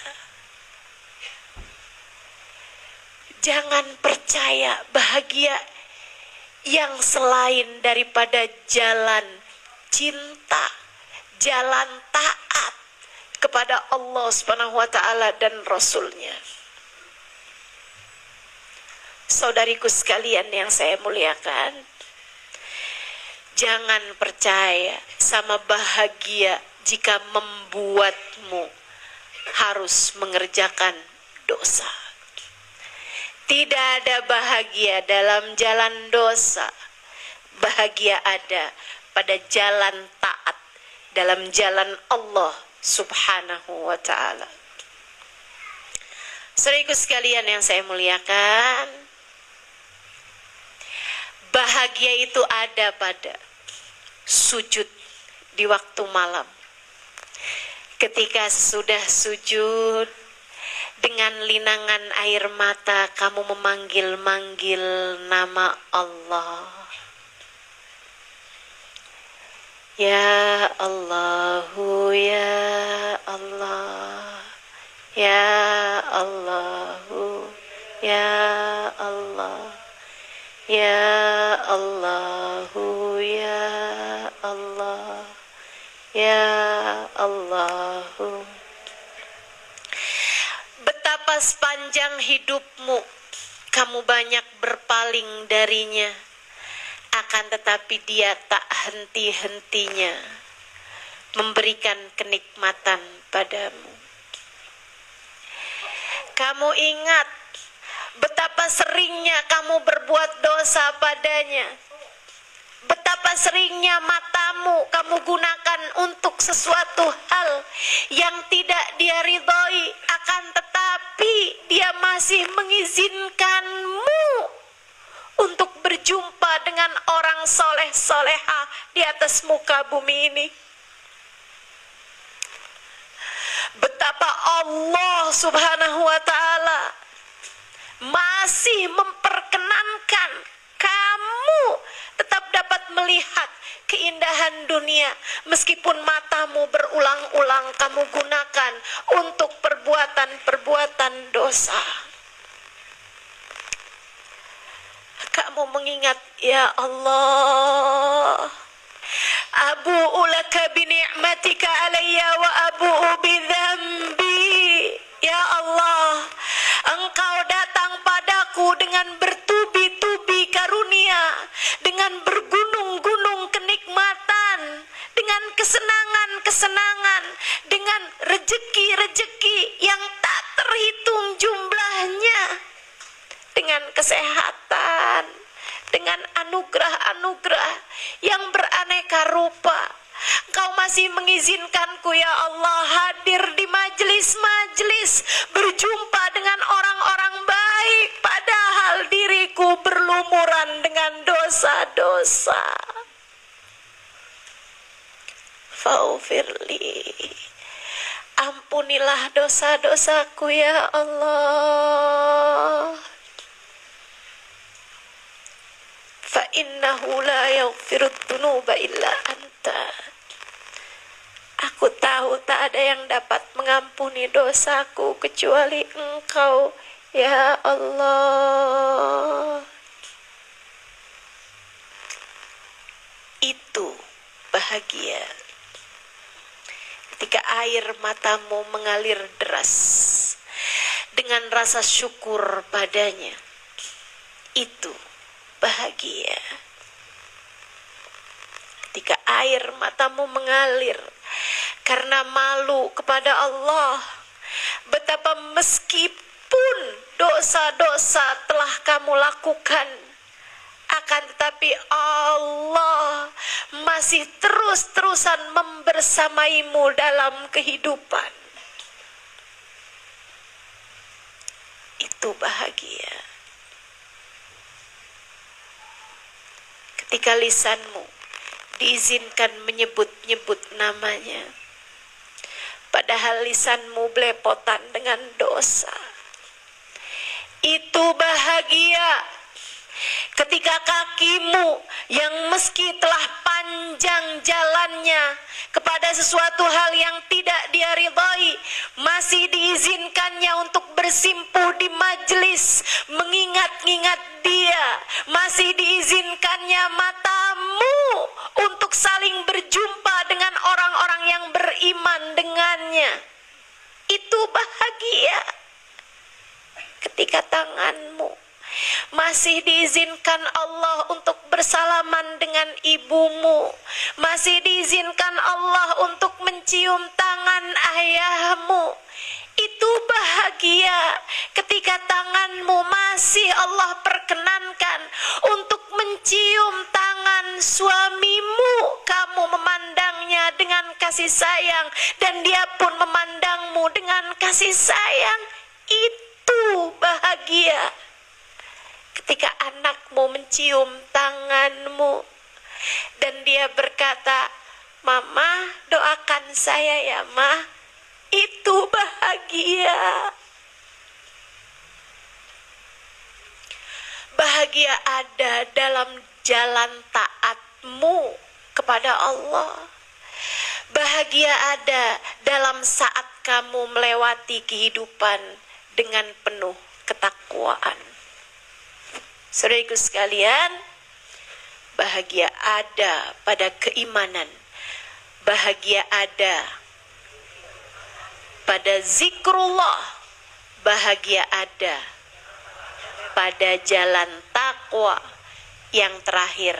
Jangan percaya bahagia yang selain daripada jalan cinta, jalan taat kepada Allah Subhanahu wa taala dan Rasul-Nya. Saudariku sekalian yang saya muliakan, jangan percaya sama bahagia jika membuatmu harus mengerjakan dosa. Tidak ada bahagia dalam jalan dosa. Bahagia ada pada jalan taat, dalam jalan Allah Subhanahu wa ta'ala. Saudaraku sekalian yang saya muliakan, bahagia itu ada pada sujud di waktu malam. Ketika sesudah sujud, dengan linangan air mata kamu memanggil-manggil nama Allah. Ya Allahu ya Allah, ya Allahu ya Allah, ya Allahu ya Allah, ya Allahu. Betapa sepanjang hidupmu kamu banyak berpaling darinya, akan tetapi dia tak henti-hentinya memberikan kenikmatan padamu. Kamu ingat betapa seringnya kamu berbuat dosa padanya, betapa seringnya matamu kamu gunakan untuk sesuatu hal yang tidak dia ridhoi, akan tetapi dia masih mengizinkanmu untuk berjumpa dengan orang soleh-soleha di atas muka bumi ini. Betapa Allah Subhanahu wa ta'ala masih memperkenankan kamu tetap dapat melihat keindahan dunia, meskipun matamu berulang-ulang kamu gunakan untuk perbuatan-perbuatan dosa. Kamu mengingat, ya Allah, abu'u laka bini'matika alayya wa abu'u bidhambi. Ya Allah, Engkau datang padaku dengan bertubi-tubi karunia, dengan bergunung-gunung kenikmatan, dengan kesenangan-kesenangan, dengan rejeki-rejeki yang tak terhitung jumlahnya, dengan kesehatan, dengan anugerah-anugerah yang beraneka rupa. Engkau masih mengizinkanku, ya Allah, hadir di majelis-majelis, berjumpa dengan orang-orang baik, padahal diriku berlumuran dengan dosa-dosa. Faufirli, ampunilah dosa-dosaku, ya Allah. Fa innahu la yaghfirud dzunuba illa anta. Aku tahu tak ada yang dapat mengampuni dosaku kecuali Engkau, ya Allah. Itu bahagia. Ketika air matamu mengalir deras dengan rasa syukur padanya, itu bahagia. Ketika air matamu mengalir karena malu kepada Allah, betapa meskipun dosa-dosa telah kamu lakukan, akan tetapi Allah masih terus-terusan membersamaimu dalam kehidupan. Itu bahagia. Ketika lisanmu diizinkan menyebut-nyebut namanya, padahal lisanmu belepotan dengan dosa. Itu bahagia ketika kakimu yang meski telah panjang jalannya kepada sesuatu hal yang tidak dia ridhai, masih diizinkannya untuk bersimpuh di majlis mengingat-ingat dia, masih diizinkannya matamu untuk saling berjumpa dengan orang-orang yang beriman dengannya. Itu bahagia. Ketika tanganmu masih diizinkan Allah untuk bersalaman dengan ibumu, masih diizinkan Allah untuk mencium tangan ayahmu, itu bahagia. Ketika tanganmu masih Allah perkenankan untuk mencium tangan suamimu, kamu memandangnya dengan kasih sayang dan dia pun memandangmu dengan kasih sayang. Itu bahagia. Ketika anakmu mencium tanganmu dan dia berkata, "Mama, doakan saya ya, Ma." Itu bahagia. Bahagia ada dalam jalan taatmu kepada Allah. Bahagia ada dalam saat kamu melewati kehidupan dengan penuh ketakwaan. Saudaraku sekalian, bahagia ada pada keimanan. Bahagia ada pada zikrullah. Bahagia ada pada jalan takwa. Yang terakhir,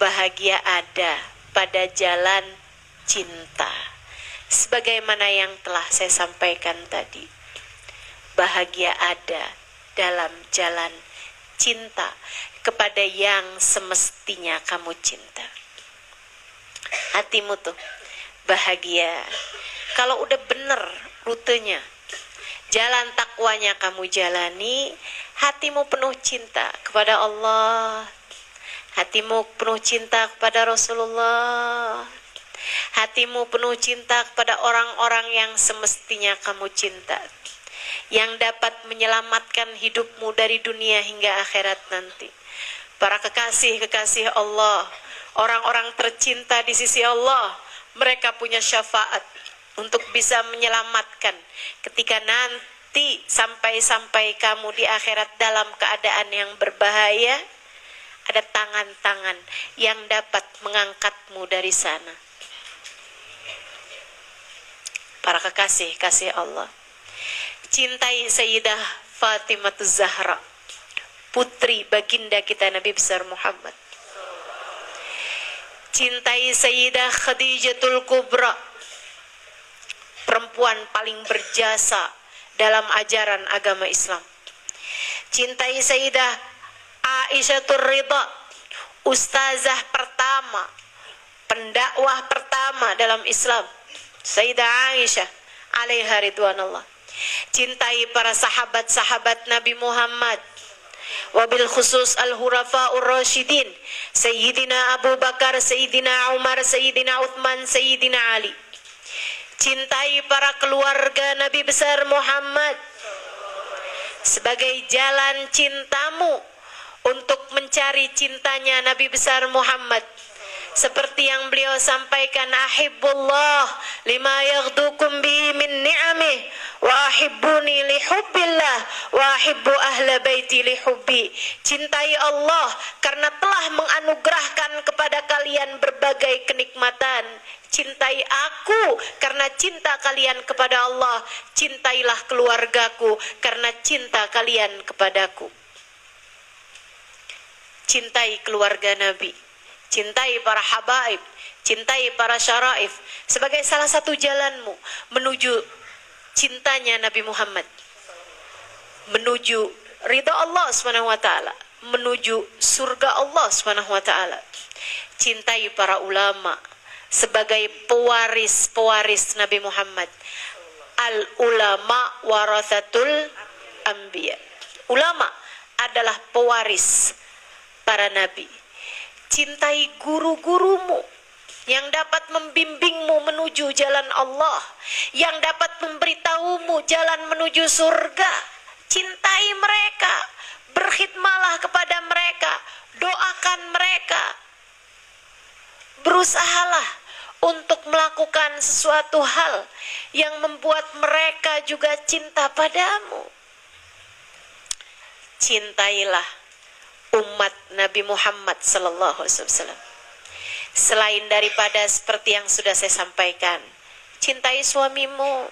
bahagia ada pada jalan cinta. Sebagaimana yang telah saya sampaikan tadi, bahagia ada dalam jalan cinta kepada yang semestinya kamu cinta. Hatimu tuh bahagia kalau udah bener rutenya, jalan takwanya kamu jalani, hatimu penuh cinta kepada Allah, hatimu penuh cinta kepada Rasulullah, hatimu penuh cinta kepada orang-orang yang semestinya kamu cinta, yang dapat menyelamatkan hidupmu dari dunia hingga akhirat nanti. Para kekasih-kekasih Allah, orang-orang tercinta di sisi Allah, mereka punya syafaat untuk bisa menyelamatkan ketika nanti sampai kamu di akhirat dalam keadaan yang berbahaya. Ada tangan-tangan yang dapat mengangkatmu dari sana. Para kekasih-kasih Allah, cintai Sayyidah Fatimah Zahra, putri baginda kita Nabi besar Muhammad. Cintai Sayyidah Khadijatul Kubra, perempuan paling berjasa dalam ajaran agama Islam. Cintai Sayyidah Aisyatul Ridha, ustazah pertama, pendakwah pertama dalam Islam, Sayyidah Aisyah alaiha ridwanullah. Cintai para sahabat-sahabat Nabi Muhammad, wabil khusus al-hurafa'ur rasyidin, Sayyidina Abu Bakar, Sayyidina Umar, Sayyidina Uthman, Sayyidina Ali. Cintai para keluarga Nabi besar Muhammad sebagai jalan cintamu untuk mencari cintanya Nabi besar Muhammad. Seperti yang beliau sampaikan, ahibbullah lima yaghdukum bihi min ni'amih wa ahibbuni li hubbillah wa ahibbu ahla baiti li hubbi. Cintai Allah karena telah menganugerahkan kepada kalian berbagai kenikmatan. Cintai aku karena cinta kalian kepada Allah. Cintailah keluargaku karena cinta kalian kepadaku. Cintai keluarga Nabi, cintai para habaib, cintai para syaraif sebagai salah satu jalanmu menuju cintanya Nabi Muhammad, menuju ridha Allah SWT, menuju surga Allah SWT. Cintai para ulama sebagai pewaris-pewaris Nabi Muhammad. Al ulama warathatul anbiya. Ulama adalah pewaris para nabi. Cintai guru-gurumu yang dapat membimbingmu menuju jalan Allah, yang dapat memberitahumu jalan menuju surga. Cintai mereka, berkhidmatlah kepada mereka, doakan mereka. Berusahalah untuk melakukan sesuatu hal yang membuat mereka juga cinta padamu. Cintailah umat Nabi Muhammad sallallahu alaihi wasallam. Selain daripada seperti yang sudah saya sampaikan, cintai suamimu.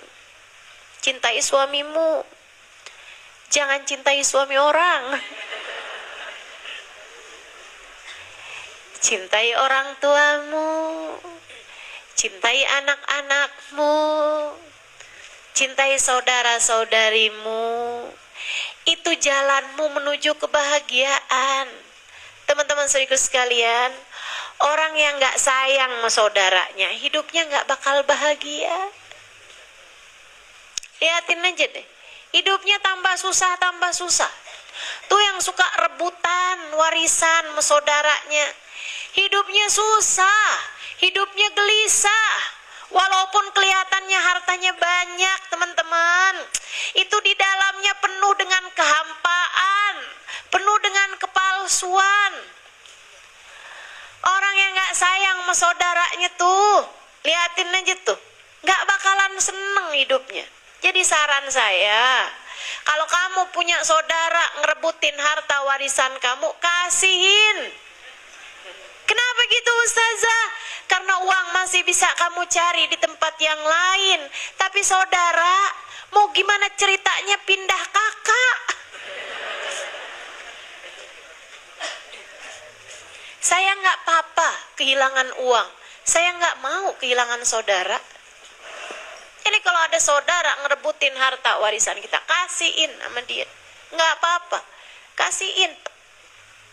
Cintai suamimu. Jangan cintai suami orang. Cintai orang tuamu. Cintai anak-anakmu. Cintai saudara-saudarimu. Itu jalanmu menuju kebahagiaan. Teman-teman saudaraku sekalian, orang yang gak sayang sama saudaranya, hidupnya gak bakal bahagia. Lihatin aja deh, hidupnya tambah susah, tambah susah. Tuh yang suka rebutan warisan sama saudaranya, hidupnya susah, hidupnya gelisah. Walaupun kelihatannya hartanya banyak, teman-teman, itu di dalamnya penuh dengan kehampaan, penuh dengan kepalsuan. Orang yang gak sayang sama saudaranya tuh, liatin aja tuh, gak bakalan seneng hidupnya. Jadi saran saya, kalau kamu punya saudara ngerebutin harta warisan kamu, kasihin. Kenapa gitu Ustazah? Karena uang masih bisa kamu cari di tempat yang lain. Tapi saudara, mau gimana ceritanya pindah kakak? Saya nggak apa-apa kehilangan uang. Saya nggak mau kehilangan saudara. Ini kalau ada saudara ngerebutin harta warisan kita, kasihin sama dia. Nggak apa-apa, kasihin.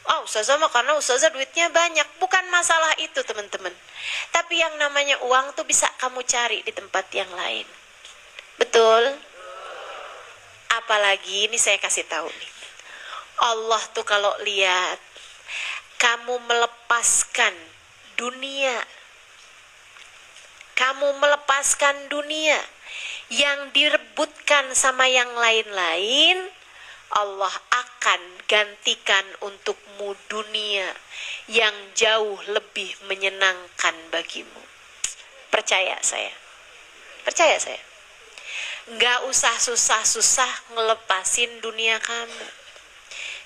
Oh, Ustazah mah karena Ustazah duitnya banyak. Bukan masalah itu teman-teman. Tapi yang namanya uang tuh bisa kamu cari di tempat yang lain. Betul? Apalagi ini saya kasih tahu nih. Allah tuh kalau lihat kamu melepaskan dunia, kamu melepaskan dunia yang direbutkan sama yang lain-lain, Allah akan gantikan untukmu dunia yang jauh lebih menyenangkan bagimu. Percaya saya. Percaya saya. Nggak usah susah-susah ngelepasin dunia kamu.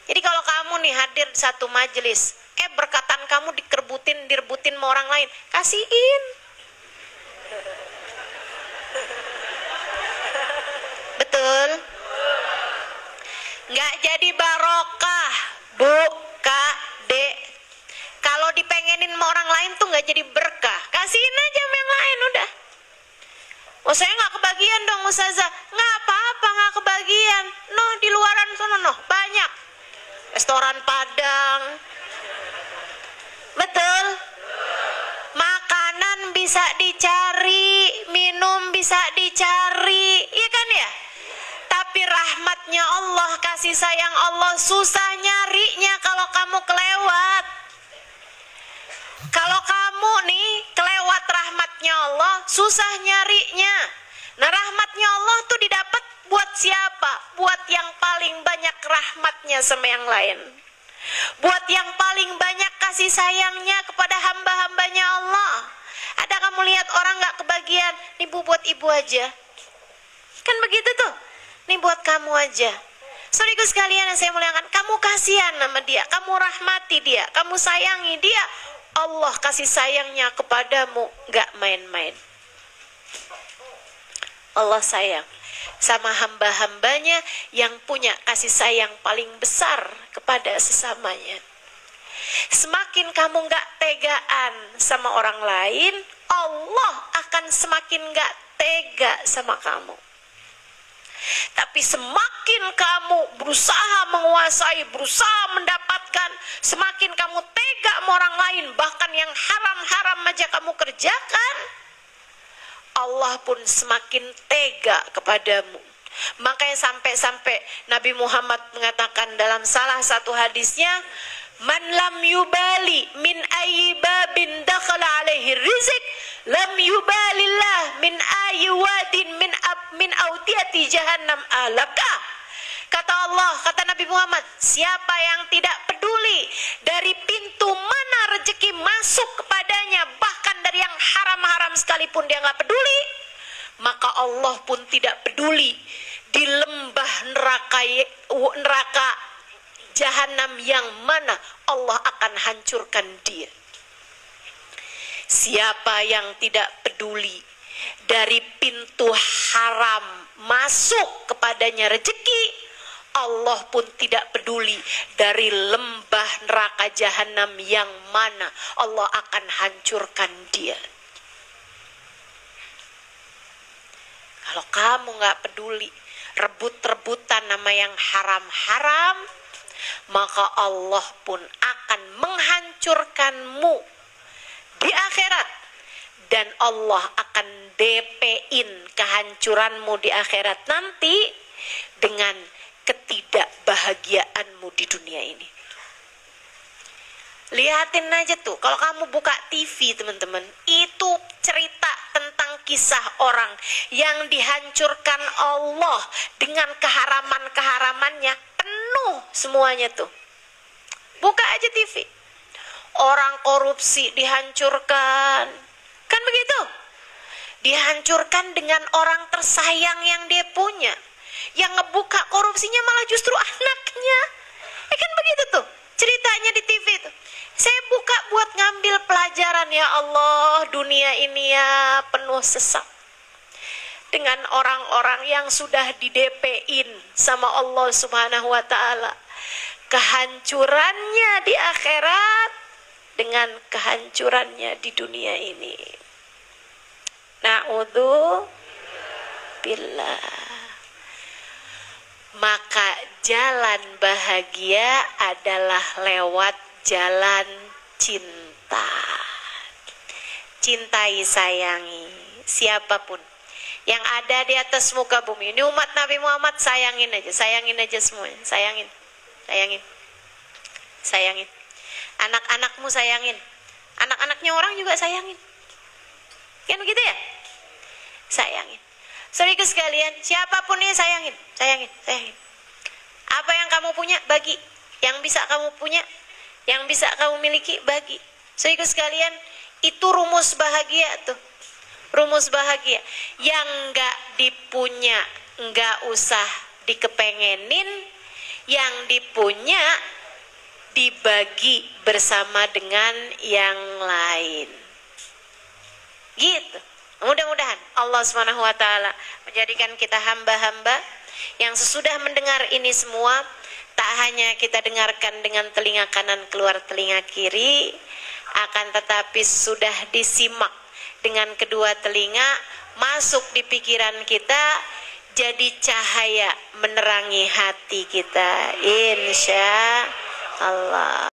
Jadi kalau kamu nih hadir di satu majelis, berkatan kamu direbutin sama orang lain, kasihin. Betul? Nggak jadi barokah, Bu, Kak, Dek. Kalau dipengenin sama orang lain tuh nggak jadi berkah. Kasihin aja sama yang lain udah. Oh saya nggak kebagian dong Ustazah. Nggak apa-apa nggak kebagian. Noh di luaran sana noh banyak. Restoran Padang. Betul? Makanan bisa dicari, minum bisa dicari, iya kan ya? Tapi rahmatnya Allah, kasih sayang Allah susah nyarinya kalau kamu kelewat. Kalau kamu nih kelewat rahmatnya Allah, susah nyarinya. Nah rahmatnya Allah tuh didapat buat siapa? Buat yang paling banyak rahmatnya sama yang lain. Buat yang paling banyak kasih sayangnya kepada hamba-hambanya Allah. Ada kamu lihat orang gak kebagian, nih Bu buat ibu aja. Kan begitu tuh, nih buat kamu aja. Saudaraku sekalian yang saya muliakan, kamu kasihan sama dia, kamu rahmati dia, kamu sayangi dia. Allah kasih sayangnya kepadamu gak main-main. Allah sayang sama hamba-hambanya yang punya kasih sayang paling besar kepada sesamanya. Semakin kamu gak tegaan sama orang lain, Allah akan semakin gak tega sama kamu. Tapi semakin kamu berusaha menguasai, berusaha mendapatkan, semakin kamu tega sama orang lain, bahkan yang haram-haram aja kamu kerjakan, Allah pun semakin tega kepadamu. Makanya sampai-sampai Nabi Muhammad mengatakan dalam salah satu hadisnya, Man lam yubali min ayyi babin dakhala alaihi rizq lam yubalillah min ayyi wadin min audiyati jahannam alaka. Kata Allah, kata Nabi Muhammad, siapa yang tidak peduli dari pintu mana rezeki masuk kepadanya, bahkan dari yang haram-haram sekalipun dia nggak peduli, maka Allah pun tidak peduli di lembah neraka jahanam yang mana Allah akan hancurkan dia. Siapa yang tidak peduli dari pintu haram masuk kepadanya rezeki, Allah pun tidak peduli dari lembah neraka jahanam yang mana Allah akan hancurkan dia. Kalau kamu nggak peduli, rebut-rebutan nama yang haram-haram, maka Allah pun akan menghancurkanmu di akhirat. Dan Allah akan DP-in kehancuranmu di akhirat nanti dengan ketidakbahagiaanmu di dunia ini. Lihatin aja tuh, kalau kamu buka TV teman-teman, itu cerita tentang kisah orang yang dihancurkan Allah dengan keharaman-keharamannya, penuh semuanya tuh. Buka aja TV, orang korupsi dihancurkan, kan begitu? Dihancurkan dengan orang tersayang yang dia punya. Yang ngebuka korupsinya malah justru anaknya. Kan begitu tuh ceritanya di TV tuh. Saya buka buat ngambil pelajaran, ya Allah, dunia ini ya penuh sesak. Dengan orang-orang yang sudah di-DP-in sama Allah Subhanahu wa ta'ala. Kehancurannya di akhirat dengan kehancurannya di dunia ini. Na'udzubillah. Maka jalan bahagia adalah lewat jalan cinta. Cintai, sayangi siapapun yang ada di atas muka bumi. Ini umat Nabi Muhammad, sayangin aja semuanya. Sayangin. Anak-anakmu sayangin. Anak-anaknya orang juga sayangin. Kan begitu ya? Sayangin. Saudaraku sekalian, siapapun ini sayangin. Apa yang kamu punya, bagi. Yang bisa kamu punya, yang bisa kamu miliki, bagi. Saudaraku sekalian, itu rumus bahagia tuh. Rumus bahagia. Yang enggak dipunya, enggak usah dikepengenin. Yang dipunya, dibagi bersama dengan yang lain. Gitu. Mudah-mudahan Allah Subhanahu wa ta'ala menjadikan kita hamba-hamba yang sesudah mendengar ini semua, tak hanya kita dengarkan dengan telinga kanan keluar telinga kiri, akan tetapi sudah disimak dengan kedua telinga, masuk di pikiran kita, jadi cahaya menerangi hati kita, insya Allah.